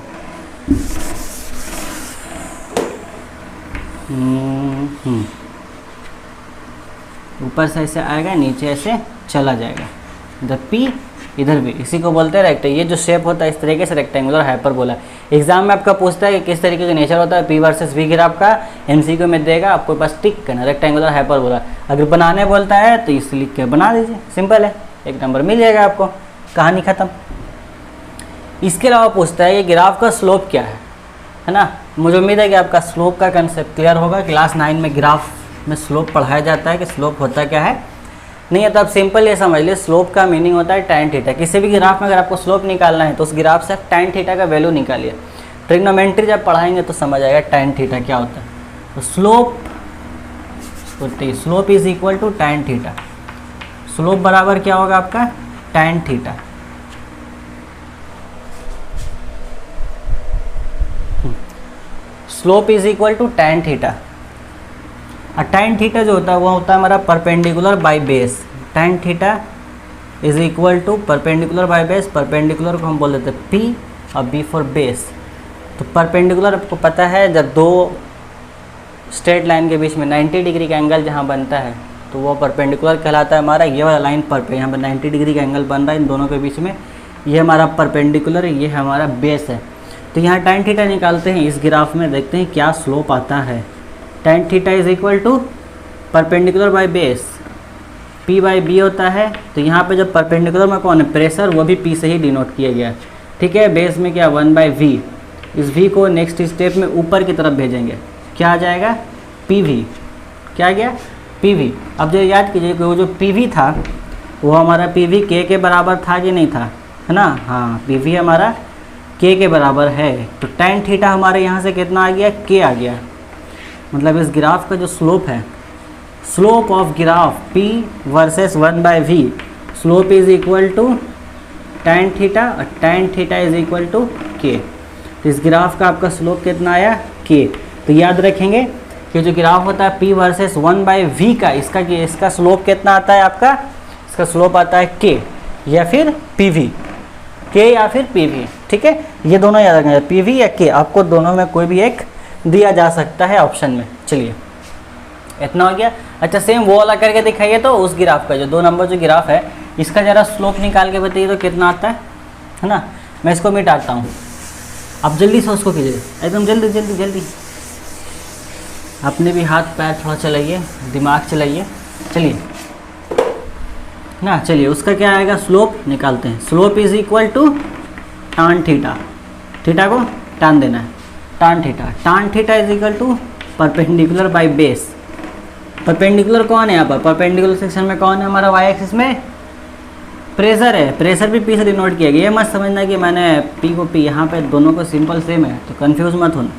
ऊपर से ऐसे आएगा, नीचे ऐसे चला जाएगा। द p इधर भी, इसी को बोलते हैं रेक्टेंगल। ये जो शेप होता है इस तरीके से रेक्टेंगुलर हाइपरबोला। एग्जाम में आपका पूछता है कि किस तरीके का नेचर होता है p वर्सेस v ग्राफ का, एमसीक्यू में देगा, आपको बस टिक करना रेक्टेंगुलर हाइपरबोला। अगर बनाने बोलता है तो इस लिख के बना दीजिए, सिंपल है, एक नंबर मिल जाएगा आपको, कहानी ख़त्म। इसके अलावा पूछता है कि ग्राफ का स्लोप क्या है ना। मुझे उम्मीद है कि आपका स्लोप का कंसेप्ट क्लियर होगा। क्लास 9 में ग्राफ में स्लोप पढ़ाया जाता है कि स्लोप होता क्या है, नहीं है तो आप सिंपल ये समझ लीजिए, स्लोप का मीनिंग होता है tan थीटा। किसी भी ग्राफ में अगर आपको स्लोप निकालना है तो उस ग्राफ से tan थीटा का वैल्यू निकालिए। ट्रिग्नोमेट्री जब पढ़ाएंगे तो समझ आएगा tan थीटा क्या होता है। तो slope is equal to tan theta. Slope बराबर क्या होगा आपका, tan theta. Slope is equal to tan theta. और tan थीटा जो होता है वो होता है हमारा perpendicular by base. tan theta is equal to perpendicular by base. Perpendicular को हम बोल देते हैं p और b फॉर बेस। तो परपेंडिकुलर आपको पता है, जब दो स्ट्रेट लाइन के बीच में 90 डिग्री का एंगल जहाँ बनता है तो वो परपेंडिकुलर कहलाता है हमारा। ये वाला लाइन पर यहाँ पर 90 डिग्री का एंगल बन रहा है इन दोनों के बीच में, ये हमारा परपेंडिकुलर, ये हमारा बेस है। तो यहाँ tan थीटा निकालते हैं, इस ग्राफ में देखते हैं क्या स्लोप आता है। tan theta is equal to perpendicular by base, p by B होता है। तो यहाँ पे जब परपेंडिकुलर में कौन है, प्रेशर, वो भी p से ही डिनोट किया गया है, ठीक है। बेस में क्या 1/v, इस v को नेक्स्ट स्टेप में ऊपर की तरफ भेजेंगे, क्या आ जाएगा, pv। क्या आ गया, pv। अब जो याद कीजिए कि वो जो pv था वो हमारा pv k के बराबर था कि नहीं था, है ना। हाँ, pv हमारा k के बराबर है। तो tan थीटा हमारे यहाँ से कितना आ गया, k आ गया। मतलब इस ग्राफ का जो स्लोप है, slope of graph p versus 1/v, slope is equal to tan theta और tan theta is equal to k। तो इस ग्राफ का आपका स्लोप कितना आया, k। तो याद रखेंगे कि जो ग्राफ होता है p वर्सेस 1/v का, इसका स्लोप कितना आता है आपका, इसका स्लोप आता है k या फिर pv, k या फिर pv, ठीक है। ये दोनों याद रखेंगे, pv या k, आपको दोनों में कोई भी एक दिया जा सकता है ऑप्शन में। चलिए इतना हो गया। अच्छा, सेम वो वाला करके दिखाइए तो उस ग्राफ का, जो 2 नंबर जो ग्राफ है, इसका ज़रा स्लोप निकाल के बताइए तो कितना आता है ना। मैं इसको मिटाता हूँ, आप जल्दी से उसको कीजिए, एकदम जल्दी जल्दी जल्दी। अपने भी हाथ पैर थोड़ा चलाइए, दिमाग चलाइए। चलिए ना। चलिए उसका क्या आएगा, स्लोप निकालते हैं। Slope is equal to tan theta, theta को टान देना है, tan theta. Tan theta is equal to perpendicular by base. Perpendicular कौन है यहाँ पर, परपेंडिकुलर सेक्शन में कौन है हमारा, वाई एक्सिस में प्रेशर है। प्रेशर भी पी से डिनोट किया गया, ये मत समझना कि मैंने पी को पी, यहाँ पे दोनों को सिंपल सेम है तो कंफ्यूज मत होना।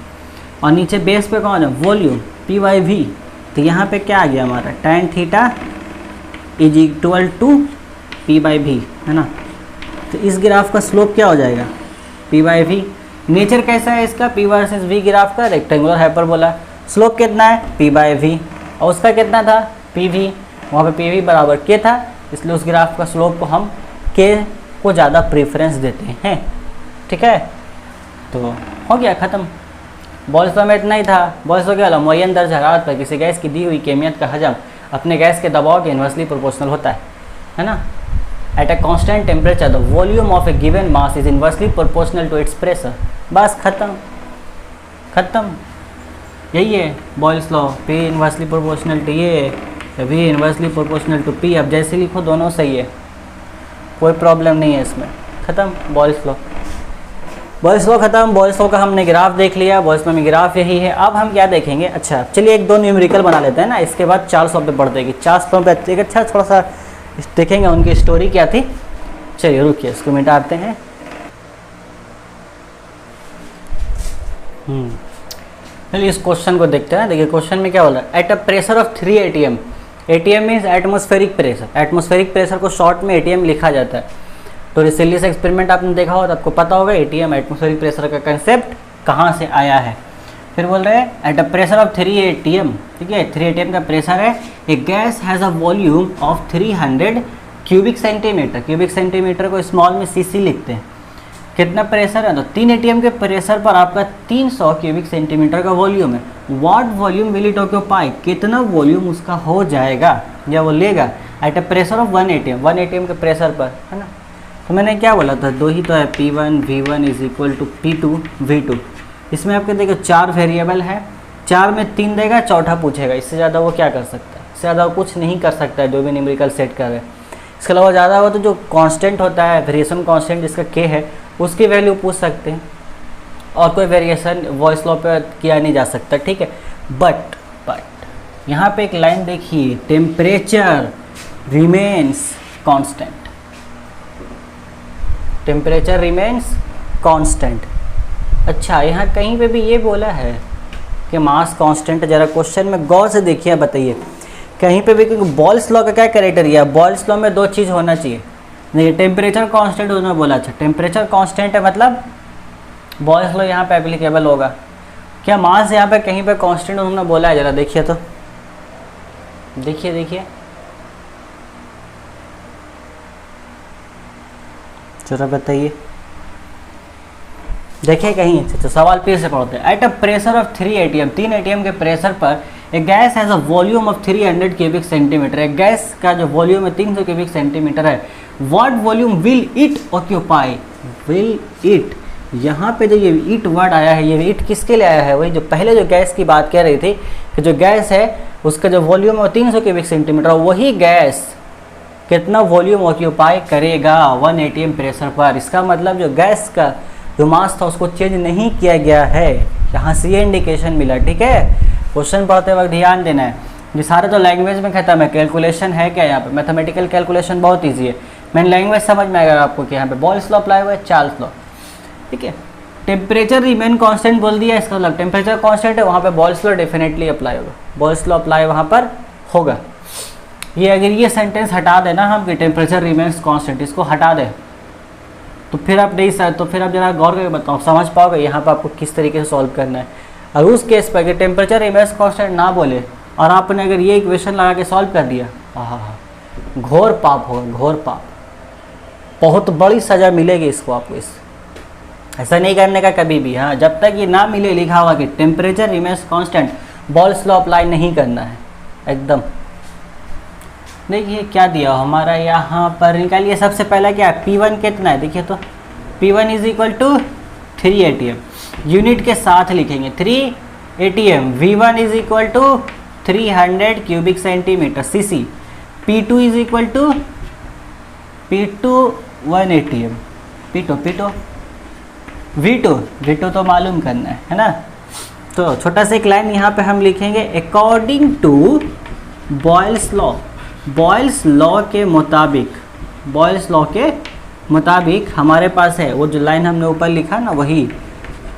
और नीचे बेस पे कौन है, वॉल्यूम, पी वाई वी। तो यहाँ पे क्या आ गया हमारा, tan theta is equal to P by V, है ना। तो इस ग्राफ का स्लोप क्या हो जाएगा, पी बाई वी। नेचर कैसा है इसका, पी वर्सेस वी ग्राफ का, रेक्टेंगुलर हाइपरबोला। स्लोप कितना है, पी बाई वी, और उसका कितना था, पी वी। वहाँ पे पी वी बराबर के था, इसलिए उस ग्राफ का स्लोप को हम के को ज़्यादा प्रेफरेंस देते हैं। ठीक है, तो हो गया ख़त्म। बॉल्स में इतना ही था। बॉल्स क्या वाला, मुअय्यन दर्ज हरारत पर किसी गैस की दी हुई केमियत का हजम अपने गैस के दबाव के इन्वर्सली प्रोपोर्शनल होता है ना। At a constant temperature the volume of a given mass is inversely proportional to its pressure. बस ख़त्म, ख़त्म, यही है Boyle's law. P inversely proportional to A, V inversely proportional to P. अब जैसे लिखो दोनों सही है, कोई प्रॉब्लम नहीं है इसमें। ख़त्म बॉयल्स लॉ, बॉयल्स लॉ ख़त्म। बॉयल्स लॉ का हमने ग्राफ देख लिया, बॉयल्स लॉ में ग्राफ यही है। अब हम क्या देखेंगे, अच्छा चलिए एक दो न्यूमेरिकल बना लेते हैं ना, इसके बाद 400 पे बढ़ देगी। 400 पे एक अच्छा थोड़ा सा देखेंगे उनकी स्टोरी क्या थी। चलिए रुकिए, इसको मिटाते हैं। चलिए इस क्वेश्चन को देखते हैं। देखिए क्वेश्चन में क्या बोला, eight a pressure of 3 ATM, ATM means atmospheric pressure. Atmospheric pressure को शॉर्ट में ATM लिखा जाता है। तो रिसेलियस एक्सपेरिमेंट आपने देखा हो तो आपको पता होगा ATM एटमॉस्फेरिक प्रेशर का कंसेप्ट कहाँ से आया है। फिर बोल रहे हैं at a pressure of 3 ATM, ठीक है 3 ATM का प्रेशर है। A gas has a volume of 300 cubic centimetre. Cubic centimetre को स्मॉल में CC लिखते हैं। कितना प्रेशर है, तो 3 ATM के प्रेशर पर आपका 300 क्यूबिक सेंटीमीटर का वॉल्यूम है। What volume will it occupy, कितना वॉल्यूम उसका हो जाएगा या वो लेगा eight a pressure of 1 ATM, 1 ATM के प्रेशर पर, है ना। तो मैंने क्या बोला था, दो ही तो है, P1 V1 is equal to P2 V2। इसमें आपके देखो 4 वेरिएबल है, 4 में 3 देगा, चौथा पूछेगा। इससे ज़्यादा वो क्या कर सकता है, इससे ज़्यादा वो कुछ नहीं कर सकता है जो भी न्यूमेरिकल सेट कर रहे हैं। इसके अलावा ज़्यादा हो तो जो कांस्टेंट होता है, वेरिएशन कांस्टेंट जिसका K है, उसकी वैल्यू पूछ सकते हैं। और कोई वेरिएशन वॉइस लॉ पे किया नहीं जा सकता, ठीक है। बट यहाँ पे एक लाइन देखिए, temperature remains constant, temperature remains constant. अच्छा यहाँ कहीं पे भी ये बोला है कि मास कांस्टेंट, जरा क्वेश्चन में गौर से देखिए, बताइए कहीं पे भी, क्योंकि बॉयल्स लॉ का क्या क्राइटेरिया है, बॉयल्स लॉ में 2 चीज़ होना चाहिए। नहीं, टेम्परेचर कांस्टेंट उन्होंने बोला, अच्छा टेम्परेचर कांस्टेंट है मतलब बॉयल्स लॉ यहाँ पे एप्लीकेबल होगा। क्या मास यहाँ पे कहीं पे कांस्टेंट उन्होंने बोला है, जरा देखिए तो, देखिए जरा बताइए, देखिए कहीं। अच्छा सवाल फिर से पढ़ते हैं। At a pressure of 3 ATM, 3 ATM के प्रेशर पर a gas has a volume of 300 cubic centimetre. एक गैस का जो वॉल्यूम है 300 क्यूबिक सेंटीमीटर है। What volume will it occupy, will it, यहाँ पे जो ये इट वर्ड आया है, ये इट किसके लिए आया है, वही जो पहले जो गैस की बात कह रही थी कि जो गैस है उसका जो वॉल्यूम है 300 क्यूबिक सेंटीमीटर, वही गैस कितना वॉल्यूम ऑक्यूपाई करेगा 1 ATM प्रेशर पर। इसका मतलब जो गैस का जो मास था उसको चेंज नहीं किया गया है, यहाँ से ये इंडिकेशन मिला, ठीक है। क्वेश्चन पढ़ते वक्त ध्यान देना है, ये सारे तो लैंग्वेज में खत्म है। कैलकुलेशन है क्या यहाँ पे, मैथमेटिकल कैलकुलेशन बहुत ईजी है। मेन लैंग्वेज समझ में आएगा आपको कि यहाँ पे बॉयल्स लॉ अप्लाई हुआ है, चार्ल्स लॉ, ठीक है। टेम्परेचर रिमेन कांस्टेंट बोल दिया, इसका मतलब टेम्परेचर कांस्टेंट है, वहाँ पे बॉयल्स लॉ डेफिनेटली अप्लाई होगा, बॉयल्स लॉ अप्लाई वहाँ पर होगा। ये अगर ये सेंटेंस हटा देना हम कि टेम्परेचर रिमेन्स कांस्टेंट, इसको हटा दे तो फिर आप नहीं सर, तो फिर आप जरा गौर करके बताओ, समझ पाओगे यहाँ पर आपको किस तरीके से सॉल्व करना है। और उस केस पर अगर टेम्परेचर रिमेन्स कांस्टेंट ना बोले और आपने अगर ये इक्वेशन लगा के सॉल्व कर दिया, हाँ, घोर पाप होगा, घोर पाप, बहुत बड़ी सज़ा मिलेगी इसको आपको। इस ऐसा नहीं करने का कभी भी, हाँ, जब तक ये ना मिले लिखा हुआ कि temperature remains constant, Boyle's law apply नहीं करना है एकदम। देखिए क्या दिया हमारा यहाँ पर, निकालिए। सबसे पहला क्या है, P1 कितना है, देखिए तो P1 is equal to 3 ATM, unit के साथ लिखेंगे 3 ATM। V1 is equal to 300 cubic centimetre CC। P2 is equal to P2 1 ATM, P2 V2 तो मालूम करना है ना। तो छोटा सा एक लाइन यहाँ पे हम लिखेंगे, अकॉर्डिंग टू बॉयल्स लॉ के मुताबिक हमारे पास है वो जो लाइन हमने ऊपर लिखा ना, वही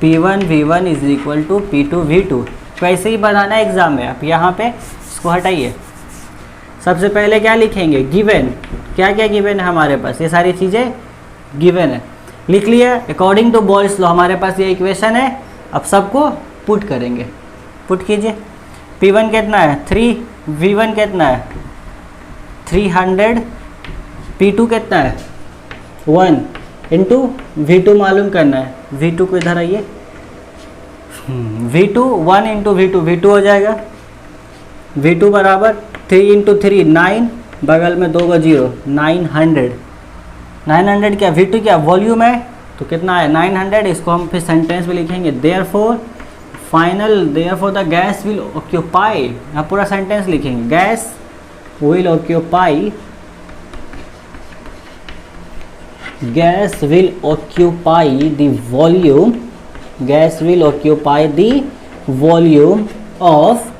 P1 V1 is equal to P2 V2। तो ऐसे ही बनाना है एग्जाम में। आप यहाँ पे इसको हटाइए, सबसे पहले क्या लिखेंगे, गिवन। क्या क्या गिवन है हमारे पास, ये सारी चीज़ें गिवन है, लिख लिया। अकॉर्डिंग टू बॉयल्स लॉ हमारे पास ये इक्वेशन है। अब सबको पुट करेंगे, पुट कीजिए। P1 कितना है 3, V1 कितना है 300, P2 कितना है 1 इंटू V2 मालूम करना है। V2 को इधर आइए, V2 1 इंटू V2 हो जाएगा। V2 बराबर 3 इंटू 3 9, बगल में 2 का 0, 900 क्या V2 क्या वॉल्यूम है, तो कितना है 900। इसको हम फिर सेंटेंस में लिखेंगे, therefore the gas will occupy. आप पूरा सेंटेंस लिखेंगे, gas will occupy the volume of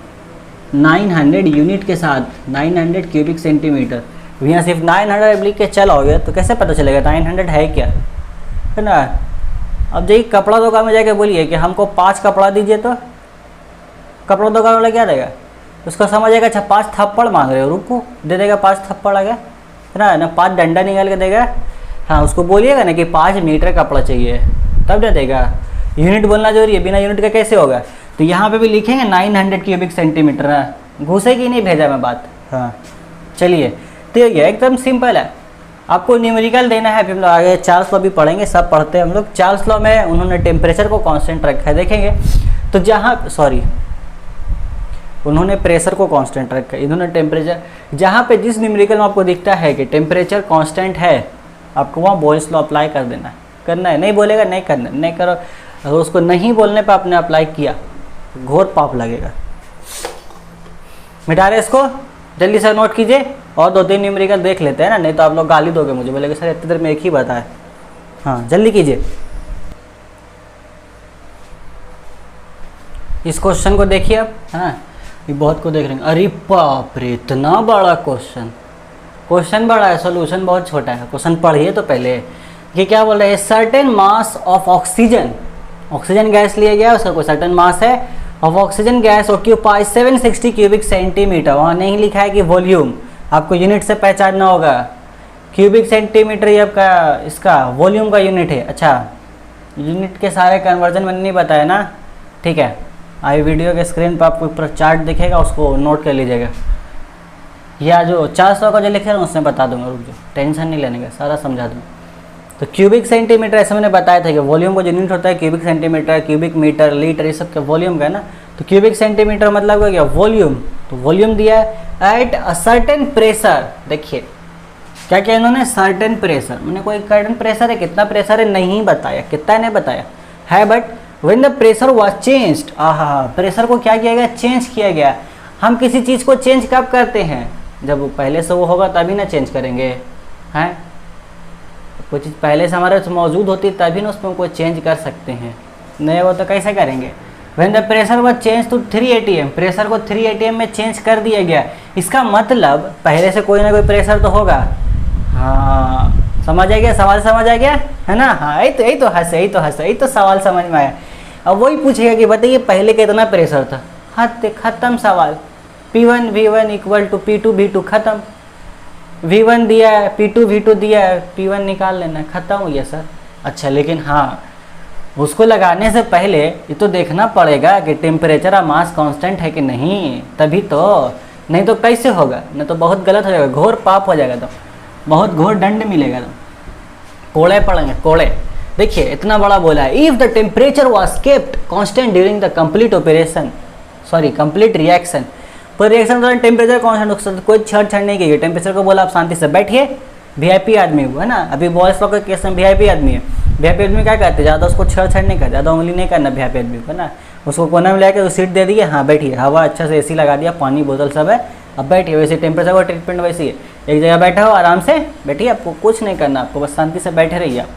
900 unit के साथ 900 क्यूबिक सेंटीमीटर। यहाँ सिर्फ 900 लिख के चला हो गया तो कैसे पता चलेगा 900 है क्या, है ना। अब जाइए कपड़ा दुकान में जाके बोलिए कि हमको 5 कपड़ा दीजिए, तो कपड़ा दुकान वाला क्या देगा, उसको समझेगा अच्छा 5 थप्पड़ मांग रहे हो, रुको दे देगा 5 थप्पड़ आ गया, है ना 5 डंडा निकाल के देगा। हाँ उसको बोलिएगा ना कि 5 मीटर कपड़ा चाहिए, तब दे देगा। यूनिट बोलना जरूरी है, बिना यूनिट का कैसे होगा। तो यहाँ पे भी लिखेंगे 900 क्यूबिक सेंटीमीटर है, घुसेगी नहीं, भेजा मैं बात। हाँ चलिए, तो ये एकदम सिंपल है। आपको न्यूमेरिकल देना है, फिर हम लोग आगे चार्ल्स लॉ भी पढ़ेंगे, सब पढ़ते हैं हम लोग। चार्ल्स लॉ में उन्होंने टेम्परेचर को कांस्टेंट रखा है, देखेंगे तो उन्होंने प्रेशर को कांस्टेंट रखा है, इन्होंने टेम्परेचर। जहाँ पे जिस न्यूमेरिकल में आपको दिखता है कि टेम्परेचर कांस्टेंट है, आपको वहाँ बॉयल्स लॉ अप्लाई कर देना है, करना है। नहीं बोलेगा नहीं करना, नहीं करो। अगर उसको नहीं बोलने पर आपने अप्लाई किया, घोर पाप लगेगा। मिटा रहे इसको, जल्दी से नोट कीजिए और 2-3 न्यूमेरिकल देख लेते हैं ना, नहीं तो आप लोग गाली दोगे मुझे, बोलेंगे सर इतनी देर में एक ही बताया। हाँ जल्दी कीजिए। इस क्वेश्चन को देखिए अब, हाँ ये बहुत को देख रहे हैं, अरे बाप रे इतना बड़ा क्वेश्चन बड़ा है, सोल्यूशन बहुत छोटा है। क्वेश्चन पढ़िए तो पहले, ये क्या बोल रहे हैं, certain mass of oxygen gas लिया गया, उसका कोई सर्टेन मास है, of oxygen gas occupy 760 cubic centimetre. वहाँ नहीं लिखा है कि वॉल्यूम, आपको यूनिट से पहचानना होगा। क्यूबिक सेंटीमीटर ये आपका इसका वॉल्यूम का यूनिट है। अच्छा यूनिट के सारे कन्वर्जन मैंने नहीं बताया ना, ठीक है। आई वीडियो के स्क्रीन पर आपको ऊपर चार्ट दिखेगा, उसको नोट कर लीजिएगा। या जो 400 का जो लिखा है उसमें बता दूंगा, रुक जाओ, टेंशन नहीं लेने का, सारा समझा दूँगा। तो क्यूबिक सेंटीमीटर ऐसे मैंने बताया था कि वॉल्यूम का जो यूनिट होता है cubic centimetre, cubic metre, litre, ये सब के वॉल्यूम का है ना। तो क्यूबिक सेंटीमीटर मतलब हो गया वॉल्यूम, तो वॉल्यूम दिया है एट अ सर्टेन प्रेशर। देखिए क्या क्या इन्होंने, सर्टेन प्रेशर, मैंने कोई सर्टेन प्रेशर है, कितना प्रेशर है नहीं बताया, कितना नहीं बताया है, but when the pressure was changed, pressure को क्या किया गया, चेंज किया गया। हम किसी चीज़ को चेंज कब करते हैं, जब पहले से वो होगा तभी ना चेंज करेंगे, हैं। कोई चीज़ पहले से हमारे मौजूद होती है तभी ना उसमें कोई चेंज कर सकते हैं, नहीं वो तो कैसे करेंगे। When the pressure was change to 3 atm, प्रेशर को 3 atm में चेंज कर दिया गया। इसका मतलब पहले से कोई ना कोई प्रेशर तो होगा। हाँ समझ आ गया, सवाल समझ आ गया है ना। हाँ यही तो सवाल समझ में आया। अब वही पूछेगा कि बताइए पहले कितना प्रेशर था, खत्म सवाल। P1 V1 equal to P2 V2, खत्म। V1 दिया है, P2 V2 दिया है, P1 निकाल लेना, खत्म हो गया सर। अच्छा लेकिन हाँ उसको लगाने से पहले ये तो देखना पड़ेगा कि टेम्परेचर और मास कांस्टेंट है कि नहीं, तभी तो, नहीं तो कैसे होगा, नहीं तो बहुत गलत हो जाएगा, घोर पाप हो जाएगा, तो बहुत घोर दंड मिलेगा, तो कोड़े पड़ेंगे कोड़े। देखिए इतना बड़ा बोला है, if the temperature was kept constant during the complete reaction. पर रिएक्शन के दौरान टेम्परेचर कांस्टेंट, कोई छेड़छाड़ नहीं की, टेम्परेचर को बोला आप शांति से बैठिए। वीआईपी आदमी हुआ है ना, अभी बॉयज लोग के केस में वीआईपी आदमी है। वीआईपी आदमी क्या करते हैं, ज़्यादा उसको छेड़छाड़ नहीं करते, ज़्यादा उंगली नहीं करना वीआईपी आदमी को, है ना। उसको कोना में लेकर सीट दे दिए, हाँ बैठिए, हवा अच्छा से एसी लगा दिया, पानी बोतल सब है, अब बैठिए। वैसे टेम्परेचर का ट्रीटमेंट वैसी है, एक जगह बैठे हो आराम से बैठिए, आपको कुछ नहीं करना, आपको बस शांति से बैठे रहिए आप।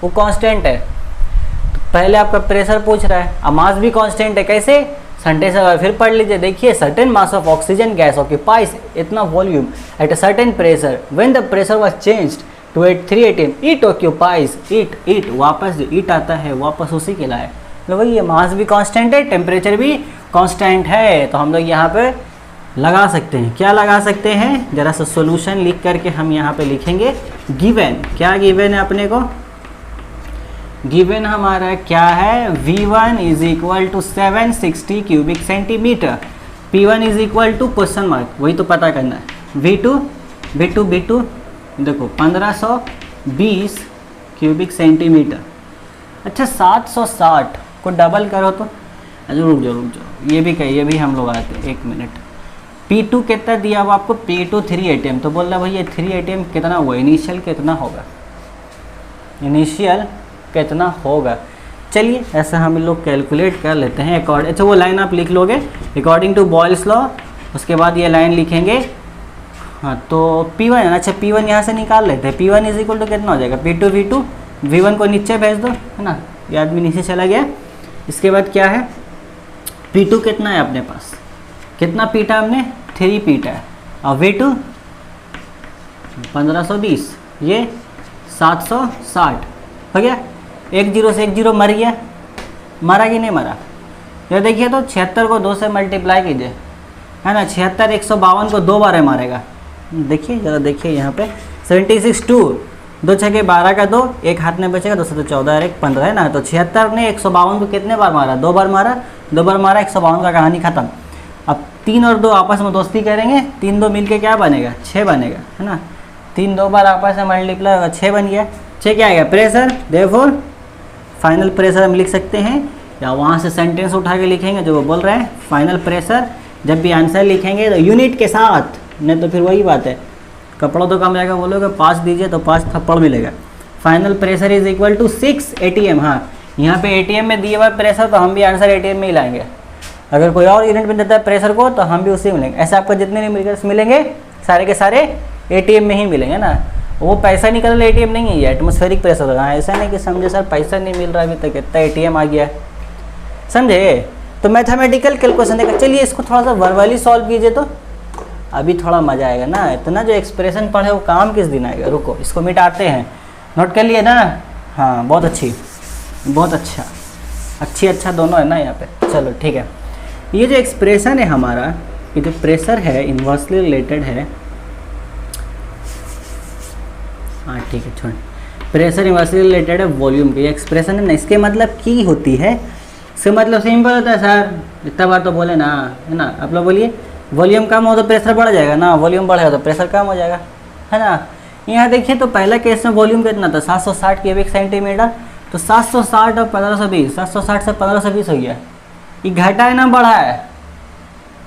वो कांस्टेंट है। तो पहले आपका प्रेशर पूछ रहा है, अब मास भी कांस्टेंट है। कैसे? सेंटेंस फिर पढ़ लीजिए, देखिए certain mass of oxygen gas occupies इतना volume at a certain pressure when the pressure was changed to 3 atm it occupies it वापस ईट आता है वापस उसी के लाए। तो वही ये मास भी कांस्टेंट है, टेम्परेचर भी कांस्टेंट है। तो हम लोग यहाँ पे लगा सकते हैं, क्या लगा सकते हैं, जरा सा सॉल्यूशन लिख करके हम यहाँ पे लिखेंगे गिवन। क्या गिवन है अपने को? गिवन हमारा क्या है? V1 is equal to 760 cubic centimetre, P1 is equal to question mark, वही तो पता करना है। V2 देखो 1520 क्यूबिक सेंटीमीटर। अच्छा 760 को डबल करो तो, रुक जाओ ये भी कहिए, ये भी हम लोग आते हैं, 1 मिनट। P2 कितना दिया हुआ आपको? P2 3 atm, तो बोल रहा भैया 3 atm कितना हुआ? इनिशियल कितना होगा? इनिशियल कितना होगा? चलिए ऐसा हम लोग कैलकुलेट कर लेते हैं अकॉर्डिंग। अच्छा वो लाइन आप लिख लोगे अकॉर्डिंग टू बॉयल्स लॉ, उसके बाद ये लाइन लिखेंगे। हाँ तो P1, अच्छा P1 यहाँ से निकाल लेते हैं। P1 इज इक्वल टू कितना हो जाएगा? P2 V2, V1 को नीचे भेज दो, है ना, ये आदमी नीचे चला गया। इसके बाद क्या है? P2 कितना है अपने पास? कितना पीटा हमने? 3 पीटा है। और V2 1520, ये 760 हो गया। 1 0 से 1 0 मर गया, मरा कि नहीं मरा? ये देखिए तो 76 को 2 से मल्टीप्लाई कीजिए, है ना, 76 152 को 2 बार मारेगा। देखिए जरा देखिए यहाँ पे 76 2 2 6 12 का 2, एक हाथ में बचेगा, 2 से 14 और 1 15, है ना। तो 76 ने 152 को कितने बार मारा? 2 बार मारा, 2 बार मारा, 152 का कहानी खत्म। अब 3 और 2 आपस में दोस्ती करेंगे, 3 2 मिलके क्या बनेगा? 6 बनेगा, है ना। 3 2 बार आपस में मल्टीप्लाई होगा, 6 बन गया। 6 क्या आएगा? प्रेशर। देयरफॉर फाइनल प्रेशर हम लिख सकते हैं, या वहाँ से सेंटेंस उठा के लिखेंगे जो वो बोल रहे हैं। फाइनल प्रेशर जब भी आंसर लिखेंगे तो यूनिट के साथ, नहीं तो फिर वही बात है, कपड़ा तो कम जाएगा, बोलोगे 5 दीजिए तो 5 थप्पड़ मिलेगा। Final pressure is equal to 6 atm। हाँ यहाँ पे ATM में दिए हुआ प्रेशर, तो हम भी आंसर ATM में ही लाएंगे। अगर कोई और यूनिट में देता है प्रेशर को तो हम भी उसी में लेंगे। ऐसे आपको जितने नहीं मिलेंगे सारे के सारे ATM में ही मिलेंगे ना। वो पैसा निकल ATM नहीं है, ये एटमॉस्फेरिक प्रेशर होगा। ऐसा नहीं कि समझे सर पैसा नहीं मिल रहा अभी तक, इतना ATM आ गया, समझे। तो मैथमेटिकल कैलकुलेशन देखा। चलिए इसको थोड़ा सा वर्बली सॉल्व कीजिए तो अभी थोड़ा मज़ा आएगा ना। इतना जो एक्सप्रेशन पढ़े वो काम किस दिन आएगा? रुको इसको मिटाते हैं, नोट कर लिए ना? हाँ बहुत अच्छी, बहुत अच्छा, अच्छा दोनों है ना यहाँ पे। चलो ठीक है, ये जो एक्सप्रेशन है हमारा, ये जो प्रेशर है इन्वर्सली रिलेटेड है। हाँ ठीक है छोड़, प्रेशर इन्वर्सली रिलेटेड है वॉल्यूम की एक्सप्रेशन है ना। इसके मतलब की होती है, इसका मतलब सिंपल होता है सर, इतना बार तो बोले ना, है ना। आप लोग बोलिए वॉल्यूम कम हो तो प्रेशर बढ़ जाएगा ना, वॉल्यूम बढ़ेगा तो प्रेशर कम हो जाएगा, है ना। यहाँ देखिए तो पहला केस में वॉल्यूम कितना था? 760 क्यूबिक सेंटीमीटर। तो 760 और 1520, 760 से 1520 हो गया। ये घटा है ना बढ़ा है?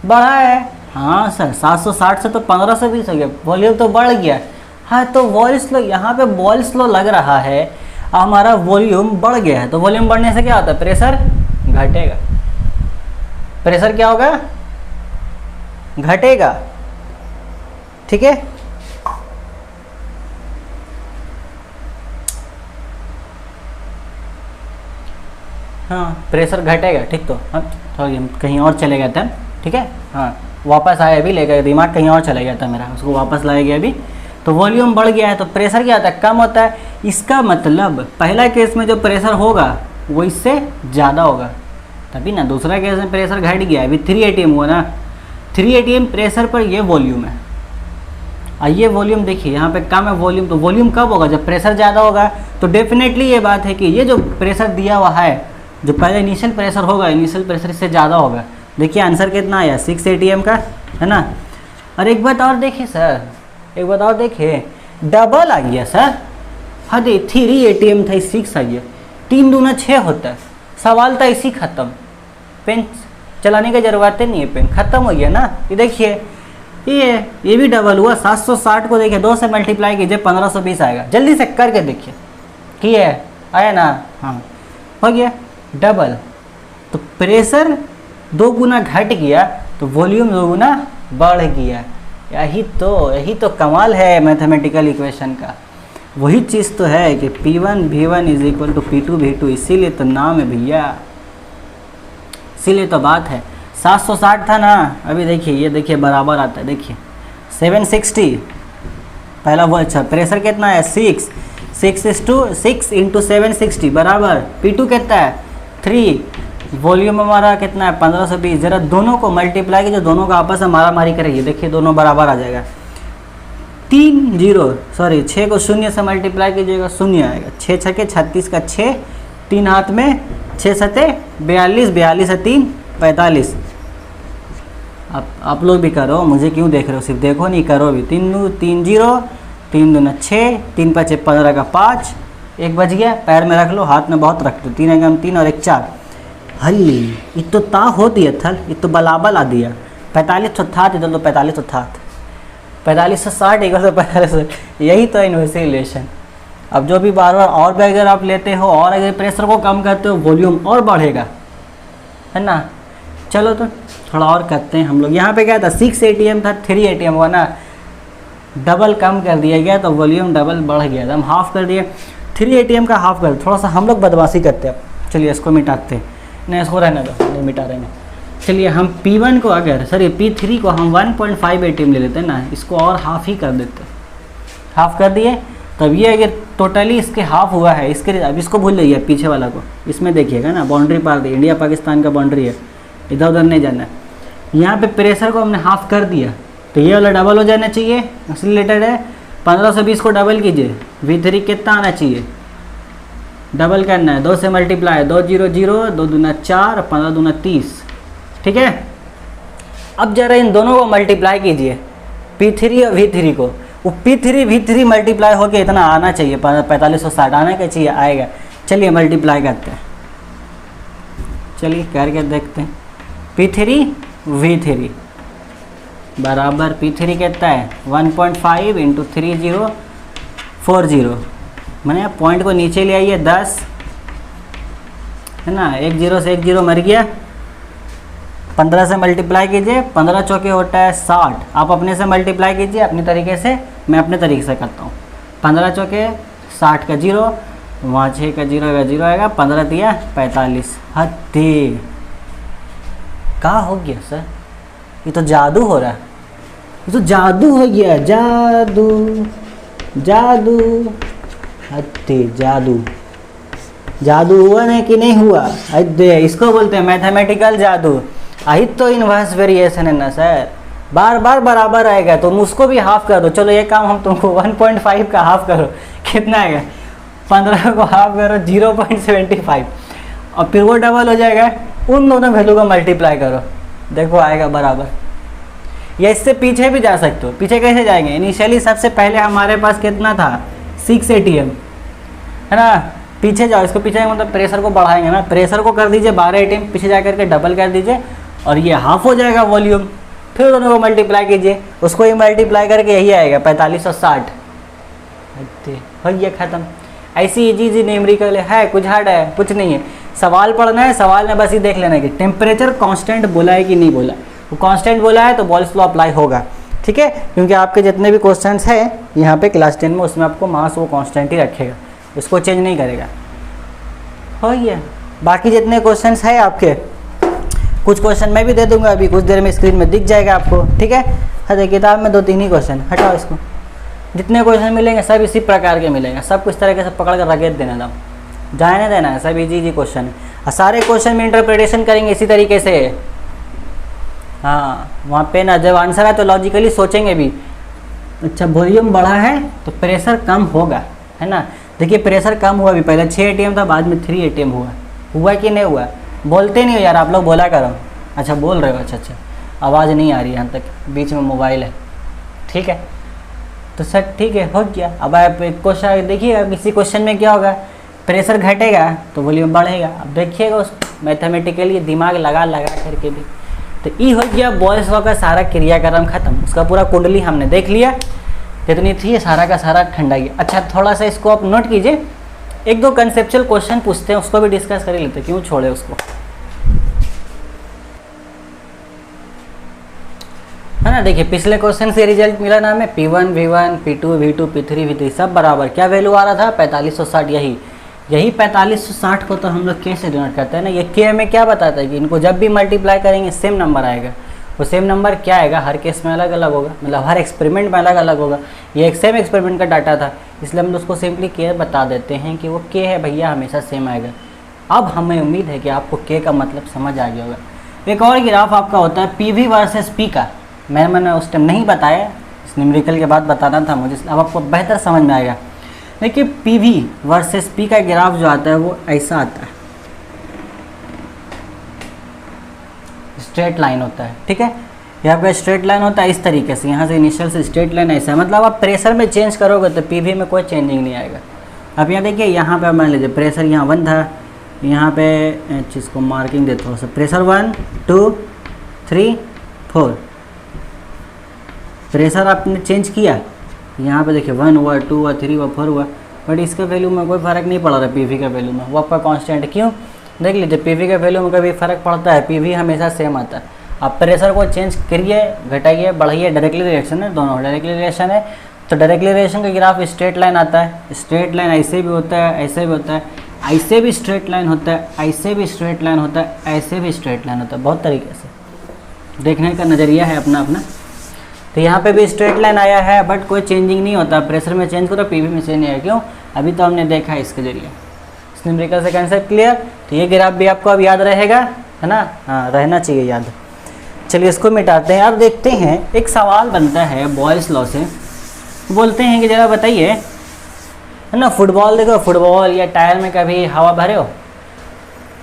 बढ़ा है। हाँ सर 760 से तो 1520 हो गया, वॉल्यूम तो बढ़ गया। हाँ तो बॉयल स्लो, यहाँ पे बॉयल स्लो लग रहा है, हमारा वॉल्यूम बढ़ गया है। तो वॉल्यूम बढ़ने से क्या होता है? प्रेशर घटेगा। प्रेशर क्या होगा? घटेगा, ठीक है। हाँ प्रेशर घटेगा, ठीक। तो हाँ सॉरी हम कहीं और चले गए थे, ठीक है। हाँ वापस आया अभी, लेकर दिमाग कहीं और चला गया था मेरा, उसको वापस लाया गया अभी। तो वॉल्यूम बढ़ गया है तो प्रेशर क्या होता है? कम होता है। इसका मतलब पहला केस में जो प्रेशर होगा वो इससे ज़्यादा होगा, तभी ना। दूसरा केस में प्रेशर घट गया, अभी 3 atm हुआ ना। 3 atm प्रेशर पर ये वॉल्यूम है, और ये वॉल्यूम देखिए यहाँ पे कम है वॉल्यूम। तो वॉल्यूम कब होगा? जब प्रेशर ज़्यादा होगा। तो डेफिनेटली ये बात है कि ये जो प्रेशर दिया हुआ है, जो पहले इनिशियल प्रेशर होगा, इनिशियल प्रेशर इससे ज़्यादा होगा। देखिए आंसर कितना आया? 6 atm का, है ना। और एक बात और देखिए सर, एक बात और देखिए, डबल आ गया सर। हाँ दे 3 atm था, 6 आ गया। 3 दूना 6 होता है। सवाल था इसी ख़त्म, पेन चलाने की ज़रूरत नहीं है, पेन ख़त्म हो गया ना। ये देखिए ये भी डबल हुआ। 760 को देखिए 2 से मल्टीप्लाई कीजिए, 1520 आएगा। जल्दी से करके देखिए, किए आया ना? हाँ हो गया डबल। तो प्रेशर 2 गुना घट गया तो वॉल्यूम 2 गुना बढ़ गया। यही तो कमाल है मैथमेटिकल इक्वेशन का। वही चीज़ तो है कि P1 V1 is equal to P2 V2, इसीलिए तो नाम है भैया, इसीलिए तो बात है। 760 था ना, अभी देखिए ये देखिए बराबर आता है, देखिए 760 पहला वो। अच्छा प्रेशर कितना है 6 इंटू 760 बराबर P2 कितना है 3, वॉल्यूम हमारा कितना है 1520। ज़रा दोनों को मल्टीप्लाई कीजिए, दोनों का आपस में मारा मारी करेंगे, देखिए दोनों बराबर आ जाएगा। 6 को शून्य से मल्टीप्लाई कीजिएगा, शून्य आएगा। 6 छके 36 का 6, 3 हाथ में 6 सते 42, 42 से 3 45। आप लोग भी करो, मुझे क्यों देख रहे हो, सिर्फ देखो नहीं करो भी। 3 0, 3 दूना 6, 3 5 15 का 5, 1 बच गया, पैर में रख लो, हाथ में बहुत रख दो। 3 एकम 3 और 1 4। हल्ली ये तो ता होती है थल, ये तो बलाबल आ दिया। 45 तो था, इधर तो 45 तो था, 45 से 60 इधर तो 45। यही तो इनवर्स रिलेशन। अब जो भी बार बार और भी अगर आप लेते हो और अगर प्रेशर को कम करते हो, वॉल्यूम और बढ़ेगा, है ना। चलो तो थोड़ा और करते हैं हम लोग। यहाँ पे क्या था 6 ATM था, 3 ATM हुआ ना, डबल कम कर दिया गया तो वॉल्यूम डबल बढ़ गया था, हम हाफ कर दिए। 3 ATM का हाफ कर, थोड़ा सा हम लोग बदमाशी करते हैं। चलिए इसको मिटाते हैं, नहीं इसको रहने दो, नहीं मिटा रहे हैं। चलिए हम P1 को P3 को हम 1.5 ATM ले लेते हैं ना, इसको और हाफ ही कर देते हैं। हाफ कर दिए तब ये अगर टोटली इसके हाफ हुआ है, इसके अब इसको भूल जाइए पीछे वाला को, इसमें देखिएगा ना बाउंड्री पार दी, इंडिया पाकिस्तान का बाउंड्री है, इधर उधर नहीं जाना है। यहाँ पे प्रेशर को हमने हाफ कर दिया तो ये वाला डबल हो जाना चाहिए, इससे रिलेटेड है। 15 से 20 को डबल कीजिए, V3 कितना आना चाहिए, डबल करना है, 2 से मल्टीप्लाई, 2 0 0, 2 दूना 4, 15 दूना 30, ठीक है। अब जरा इन दोनों को मल्टीप्लाई कीजिए, P3 और V3 को। वो P3 V3 मल्टीप्लाई होके इतना आना चाहिए, 4560 आना क्या चाहिए, आएगा। चलिए मल्टीप्लाई करते हैं, चलिए करके देखते हैं। P3 V3 बराबर P3 कितना है 1.5 इंटू 3040, मैंने पॉइंट को नीचे ले आइए 10, है ना। 1 0 से 1 0 मर गया। 15 से मल्टीप्लाई कीजिए, 15 चौके होता है 60। आप अपने से मल्टीप्लाई कीजिए अपने तरीके से, मैं अपने तरीके से करता हूँ। 15 चौके 60 का 0, वहाँ 6 का 0 का 0 आएगा, 15 दिया 45। हत्ती क्या हो गया सर, ये तो जादू हो रहा है, ये तो जादू हो गया, जादू जादू। हत्ती जादू, जादू हुआ नहीं कि नहीं हुआ, अरे इसको बोलते हैं मैथमेटिकल जादू। आई तो इनवर्स वेरिएशन है ना सर, बार बार बराबर आएगा, तुम उसको भी हाफ कर दो। चलो ये काम हम तुमको 1.5 का हाफ करो, कितना आएगा, 15 को हाफ करो 0.75, और फिर वो डबल हो जाएगा। उन दोनों वैल्यू को मल्टीप्लाई करो, देखो आएगा बराबर। या इससे पीछे भी जा सकते हो, पीछे कैसे जाएंगे, इनिशियली सबसे पहले हमारे पास कितना था 6 ATM, है ना। पीछे जाओ, इसको पीछे मतलब प्रेशर को बढ़ाएंगे ना, प्रेशर को कर दीजिए 12 ATM, पीछे जा करके डबल कर दीजिए और ये हाफ हो जाएगा वॉल्यूम। फिर दोनों को मल्टीप्लाई कीजिए, उसको ही मल्टीप्लाई करके यही आएगा 4560, हो गया ख़त्म। ऐसी इजी न्यूमेरिकल है, कुछ हार्ड है कुछ नहीं है। सवाल पढ़ना है, सवाल में बस ही देख लेना कि टेम्परेचर कांस्टेंट बोला है कि नहीं बोला। वो कांस्टेंट बोला है तो बॉयल्स लॉ अप्लाई होगा, ठीक है। क्योंकि आपके जितने भी क्वेश्चंस हैं यहाँ पे क्लास 10 में, उसमें आपको मास वो कांस्टेंट ही रखेगा, उसको चेंज नहीं करेगा। हो गया। बाकी जितने क्वेश्चंस हैं आपके, कुछ क्वेश्चन मैं भी दे दूंगा अभी कुछ देर में, स्क्रीन में दिख जाएगा आपको, ठीक है। हर किताब में 2-3 ही क्वेश्चन, हटाओ इसको। जितने क्वेश्चन मिलेंगे सब इसी प्रकार के मिलेंगे, सब कुछ तरीके से पकड़ कर रखेत देना था, जाने देना है, सब इजी क्वेश्चन है। और सारे क्वेश्चन में इंटरप्रिटेशन करेंगे इसी तरीके से। हाँ, वहाँ पे ना जब आंसर है तो लॉजिकली सोचेंगे भी, अच्छा वॉल्यूम बढ़ा है तो प्रेशर कम होगा, है ना। देखिए प्रेशर कम हुआ भी, पहले 6 ATM था, बाद में 3 ATM हुआ कि नहीं हुआ। बोलते नहीं हो यार आप लोग, बोला करो। अच्छा बोल रहे हो, अच्छा आवाज़ नहीं आ रही यहाँ तक, बीच में मोबाइल है, ठीक है। तो सर ठीक है, हो गया। अब आप एक क्वेश्चन देखिएगा, किसी क्वेश्चन में क्या होगा, प्रेशर घटेगा तो वॉल्यूम बढ़ेगा। अब देखिएगा उस मैथमेटिकली दिमाग लगा करके भी। तो ये हो गया बॉयल्स लॉ का सारा क्रियाक्रम खत्म, उसका पूरा कुंडली हमने देख लिया, जितनी थी सारा का सारा ठंडा गया। अच्छा थोड़ा सा इसको आप नोट कीजिए, 1-2 कंसेप्चुअल क्वेश्चन पूछते हैं, उसको भी डिस्कस कर ही लेते, क्यों छोड़े उसको। है ना। देखिए पिछले क्वेश्चन से रिजल्ट मिला ना हमें, P1 V1 P2 V2 P3 V3 सब बराबर, क्या वैल्यू आ रहा था 4560। यही 4560 को तो हम लोग के से डिनोट करते हैं ना। ये के हमें क्या बताता है कि इनको जब भी मल्टीप्लाई करेंगे सेम नंबर आएगा। वो सेम नंबर क्या आएगा, हर केस में अलग अलग होगा, मतलब हर एक्सपेरिमेंट में अलग अलग होगा। ये एक सेम एक्सपेरिमेंट का डाटा था, इसलिए हम उसको सिंपली के बता देते हैं कि वो के है भैया, हमेशा सेम आएगा। अब हमें उम्मीद है कि आपको के का मतलब समझ आ गया होगा। एक और ग्राफ आपका होता है PV वर्सेस P का, मैंने उस टाइम नहीं बताया, इस न्यूमेरिकल के बाद बताना था मुझे, अब आपको बेहतर समझ में आएगा। देखिए PV वर्सेस P का ग्राफ जो आता है वो ऐसा आता है, स्ट्रेट लाइन होता है, ठीक है। यहाँ पे स्ट्रेट लाइन होता है इस तरीके से, यहाँ से इनिशियल से स्ट्रेट लाइन ऐसा है, मतलब आप प्रेशर में चेंज करोगे तो PV में कोई चेंजिंग नहीं आएगा। अब यहाँ देखिए, यहाँ पे मान लीजिए प्रेशर यहाँ 1 था, यहाँ पे चीज़ को मार्किंग दे थोड़ा सा, प्रेशर 1 2 3 4, प्रेशर आपने चेंज किया, यहाँ पे देखिए 1 हुआ 2 हुआ 3 हुआ 4 हुआ, बट इसका वैल्यू में कोई फ़र्क नहीं पड़ रहा PV का वैल्यू में, वो आपका कांस्टेंट। क्यों, देख लीजिए PV के वैल्यू में कभी फ़र्क पड़ता है, PV हमेशा सेम आता है। आप प्रेशर को चेंज करिए, घटाइए, बढ़ाइए, डायरेक्टली रिलेशन है, दोनों डायरेक्टली रिलेशन है, तो डायरेक्टली रिलेशन का ग्राफ स्ट्रेट लाइन आता है। स्ट्रेट लाइन ऐसे भी होता है, ऐसे भी होता है, ऐसे भी स्ट्रेट लाइन होता है, ऐसे भी स्ट्रेट लाइन होता है, ऐसे भी स्ट्रेट लाइन होता है, बहुत तरीके से देखने का नज़रिया है अपना अपना। तो यहाँ पे भी स्ट्रेट लाइन आया है, बट कोई चेंजिंग नहीं होता, प्रेशर में चेंज करो PV में चेंज नहीं आया। क्यों, अभी तो हमने देखा है इसके जरिए। इस न्यूमेरिकल से कंसेप्ट क्लियर, तो ये ग्राफ भी आपको अब याद रहेगा, है ना, हाँ रहना चाहिए याद। चलिए इसको मिटाते हैं। अब देखते हैं, एक सवाल बनता है बॉयल्स लॉ से, बोलते हैं कि जरा बताइए, है ना, फुटबॉल देखो, फुटबॉल या टायर में कभी हवा भरे हो,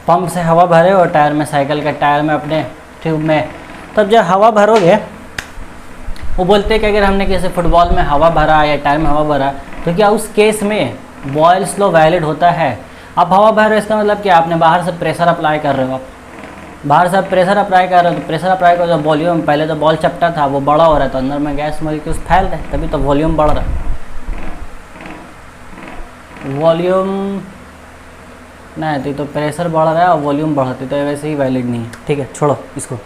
पंप से हवा भरे हो टायर में, साइकिल का टायर में, अपने ट्यूब में, तब जब हवा भरोगे, वो बोलते हैं कि अगर हमने किसी फुटबॉल में हवा भरा या टायर में हवा भरा, तो क्या उस केस में बॉयल्स लॉ वैलिड होता है। आप हवा भर रहे हो, इसका मतलब क्या, आपने बाहर से प्रेशर अप्लाई कर रहे हो, आप बाहर से प्रेशर अप्लाई कर रहे हो, तो प्रेशर अप्लाई करो, जब वॉल्यूम, पहले तो बॉल चपटा था, वो बड़ा हो रहा है, तो अंदर में गैस मॉलिक्यूल्स फैल रहे, तभी तो वॉल्यूम बढ़ रहा है। वॉल्यूम नहीं तो प्रेशर बढ़ रहा है और वॉल्यूम बढ़ती, तो वैसे ही वैलिड नहीं है, ठीक है, छोड़ो इसको।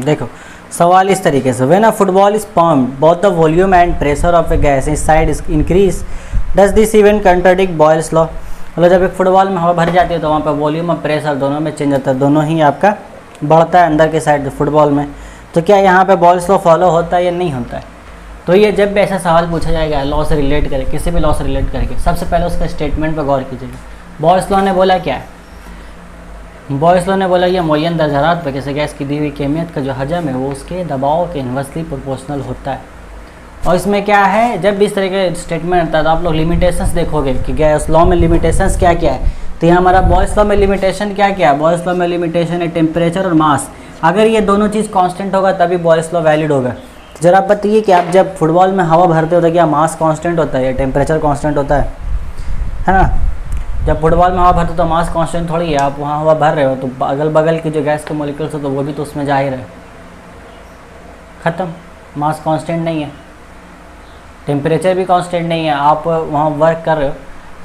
देखो सवाल इस तरीके से, when a football is pumped both the volume and pressure of A gas inside is increase, does this event contradict Boyle's law. मतलब जब एक फुटबॉल में हवा भर जाती है तो वहाँ पर वॉल्यूम और प्रेशर दोनों में चेंज होता है, दोनों ही आपका बढ़ता है अंदर के साइड फुटबॉल में, तो क्या यहाँ पे बॉयल्स लॉ फॉलो होता है या नहीं होता है। तो ये जब भी ऐसा सवाल पूछा जाएगा लॉ से रिलेट करके, किसी भी लॉ से रिलेट करके, सबसे पहले उसका स्टेटमेंट पर गौर कीजिएगा। बॉयल्स लॉ ने बोला क्या है, बॉयल्स लॉ ने बोला ये मुअय्यन दर्जात पर किसी गैस की दी हुई कैमियत का जो हजम है वो उसके दबाव के इन्वर्सली प्रोपोर्शनल होता है। और इसमें क्या है, जब भी इस तरह के स्टेटमेंट आता है तो आप लोग लिमिटेशंस देखोगे कि गैस लॉ में लिमिटेशंस क्या क्या है। तो यहाँ हमारा बॉयल्स लॉ में लिमिटेशन क्या क्या है, बॉयल्स लॉ में लिमिटेशन है टेम्परेचर और मास। अगर ये दोनों चीज़ कांस्टेंट होगा तभी बॉयल्स लॉ वैलिड होगा। जरा आप बताइए कि आप जब फुटबॉल में हवा भरते हो तो क्या मास कांस्टेंट होता है या टेम्परेचर कांस्टेंट होता है ना। जब फुटबॉल में हवा भरते हो तो मास कांस्टेंट थोड़ी है, आप वहाँ हवा भर रहे हो तो अगल बगल की जो गैस के मॉलिक्यूल्स हो तो वो भी तो उसमें जा ही रहे, ख़त्म, मास कांस्टेंट नहीं है, टेम्परेचर भी कांस्टेंट नहीं है। आप वहाँ वर्क कर रहे हो,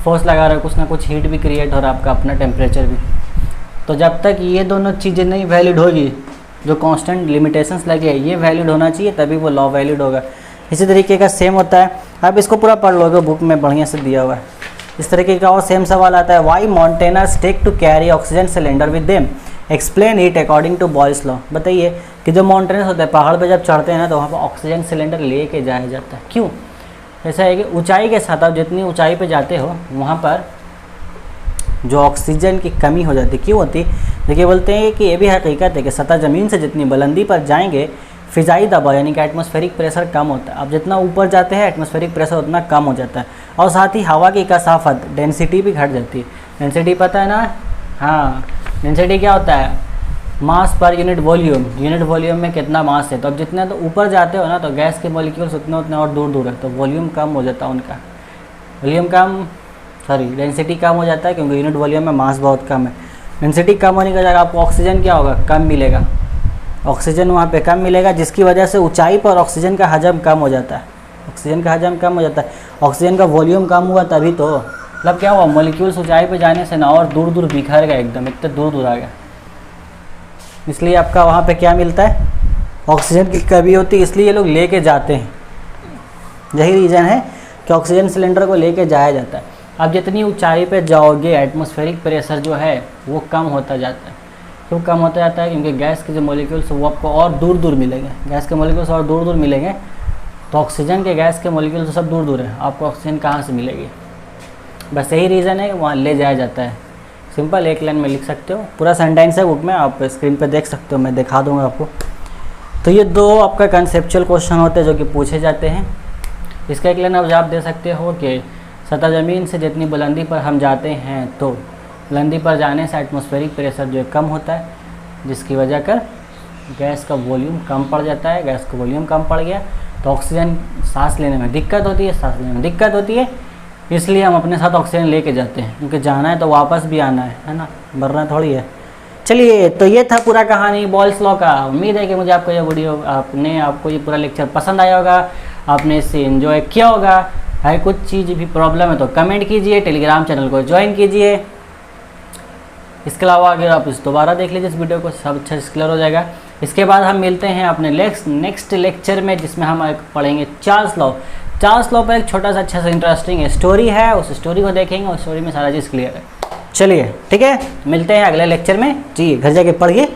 फोर्स लगा रहे हो, कुछ ना कुछ हीट भी क्रिएट हो रहा है आपका, अपना टेम्परेचर भी। तो जब तक ये दोनों चीज़ें नहीं वैलिड होगी, जो कांस्टेंट लिमिटेशंस लगे ये वैलिड होना चाहिए, तभी वो लॉ वैलिड होगा। इसी तरीके का सेम होता है, आप इसको पूरा पढ़ लोगे, बुक में बढ़िया से दिया हुआ है। इस तरीके का और सेम सवाल आता है, why mountaineers take to carry oxygen cylinder with them, explain it according to Boyle's law. बताइए कि जो माउंटेनर्स होते हैं, पहाड़ पे जब चढ़ते हैं ना तो वहाँ पर ऑक्सीजन सिलेंडर लेके जाया जाता है। क्यों, ऐसा है कि ऊंचाई के साथ आप जितनी ऊंचाई पे जाते हो वहाँ पर जो ऑक्सीजन की कमी हो जाती है। क्यों होती, देखिए बोलते हैं कि ये भी हकीकत है कि सतह ज़मीन से जितनी बुलंदी पर जाएंगे फ़िज़ाई दबाव यानी कि एटमॉस्फेरिक प्रेशर कम होता है। अब जितना ऊपर जाते हैं एटमॉस्फेरिक प्रेशर उतना कम हो जाता है, और साथ ही हवा की कसाफत डेंसिटी भी घट जाती है। डेंसिटी पता है ना, हाँ, डेंसिटी क्या होता है, मास पर यूनिट वॉल्यूम में कितना मास है। तो अब जितना तो ऊपर जाते हो ना तो गैस के मॉलिक्यूल्स उतने और दूर दूर है, तो वॉल्यूम कम हो जाता है उनका, डेंसिटी कम हो जाता है, क्योंकि यूनिट वॉल्यूम में मास बहुत कम है। डेंसिटी कम होने की वजह आपको ऑक्सीजन क्या होगा, कम मिलेगा, ऑक्सीजन वहाँ पे कम मिलेगा, जिसकी वजह से ऊंचाई पर ऑक्सीजन का हजम कम हो जाता है, ऑक्सीजन का हजम कम हो जाता है। ऑक्सीजन का वॉल्यूम कम हुआ तभी तो, मतलब क्या हुआ, मॉलिक्यूल्स ऊंचाई पे जाने से ना और दूर दूर बिखर गए, एकदम इतने दूर दूर आ गया। इसलिए आपका वहाँ पे क्या मिलता है, ऑक्सीजन की कमी होती है, इसलिए ये लोग लेके जाते हैं। यही रीज़न है कि ऑक्सीजन सिलेंडर को लेके जाया जाता है। अब जितनी ऊंचाई पे जाओगे एटमॉस्फेरिक प्रेशर जो है वो कम होता जाता है। क्यों कम होता जाता है? क्योंकि गैस के जो मॉलिक्यूल्स वो आपको और दूर दूर मिलेंगे, गैस के मॉलिक्यूल्स और दूर दूर मिलेंगे। तो ऑक्सीजन के गैस के मॉलिक्यूल तो सब दूर दूर है, आपको ऑक्सीजन कहाँ से मिलेगी? बस यही रीज़न है कि वहाँ ले जाया जाता है। सिंपल एक लाइन में लिख सकते हो, पूरा सेंटेंस है बुक में, आप स्क्रीन पे देख सकते हो, मैं दिखा दूंगा आपको। तो ये दो आपका कंसेप्चुअल क्वेश्चन होते हैं जो कि पूछे जाते हैं। इसका एक लाइन आप जवाब दे सकते हो कि सतह ज़मीन से जितनी बुलंदी पर हम जाते हैं तो बुलंदी पर जाने से एटमॉस्फेरिक प्रेशर जो है कम होता है, जिसकी वजह कर गैस का वॉल्यूम कम पड़ जाता है। गैस का वॉल्यूम कम पड़ गया तो ऑक्सीजन सांस लेने में दिक्कत होती है, सांस लेने में दिक्कत होती है, इसलिए हम अपने साथ ऑक्सीजन लेके जाते हैं, क्योंकि जाना है तो वापस भी आना है ना, मरना थोड़ी है। चलिए, तो ये था पूरा कहानी बॉयल्स लॉ का। उम्मीद है कि मुझे आपको ये वीडियो आपको ये पूरा लेक्चर पसंद आया होगा, आपने इससे एंजॉय किया होगा। है कुछ चीज़ भी प्रॉब्लम है तो कमेंट कीजिए, टेलीग्राम चैनल को ज्वाइन कीजिए। इसके अलावा अगर आप इस दोबारा देख लीजिए इस वीडियो को, सब अच्छा से क्लियर हो जाएगा। इसके बाद हम मिलते हैं अपने नेक्स्ट लेक्चर में, जिसमें हम पढ़ेंगे चार्ल्स लॉ। चार्ल्स लॉ पर एक छोटा सा अच्छा सा इंटरेस्टिंग स्टोरी है, उस स्टोरी को देखेंगे और स्टोरी में सारा चीज़ क्लियर है। चलिए ठीक है, मिलते हैं अगले लेक्चर में। जी घर जाके पढ़िए।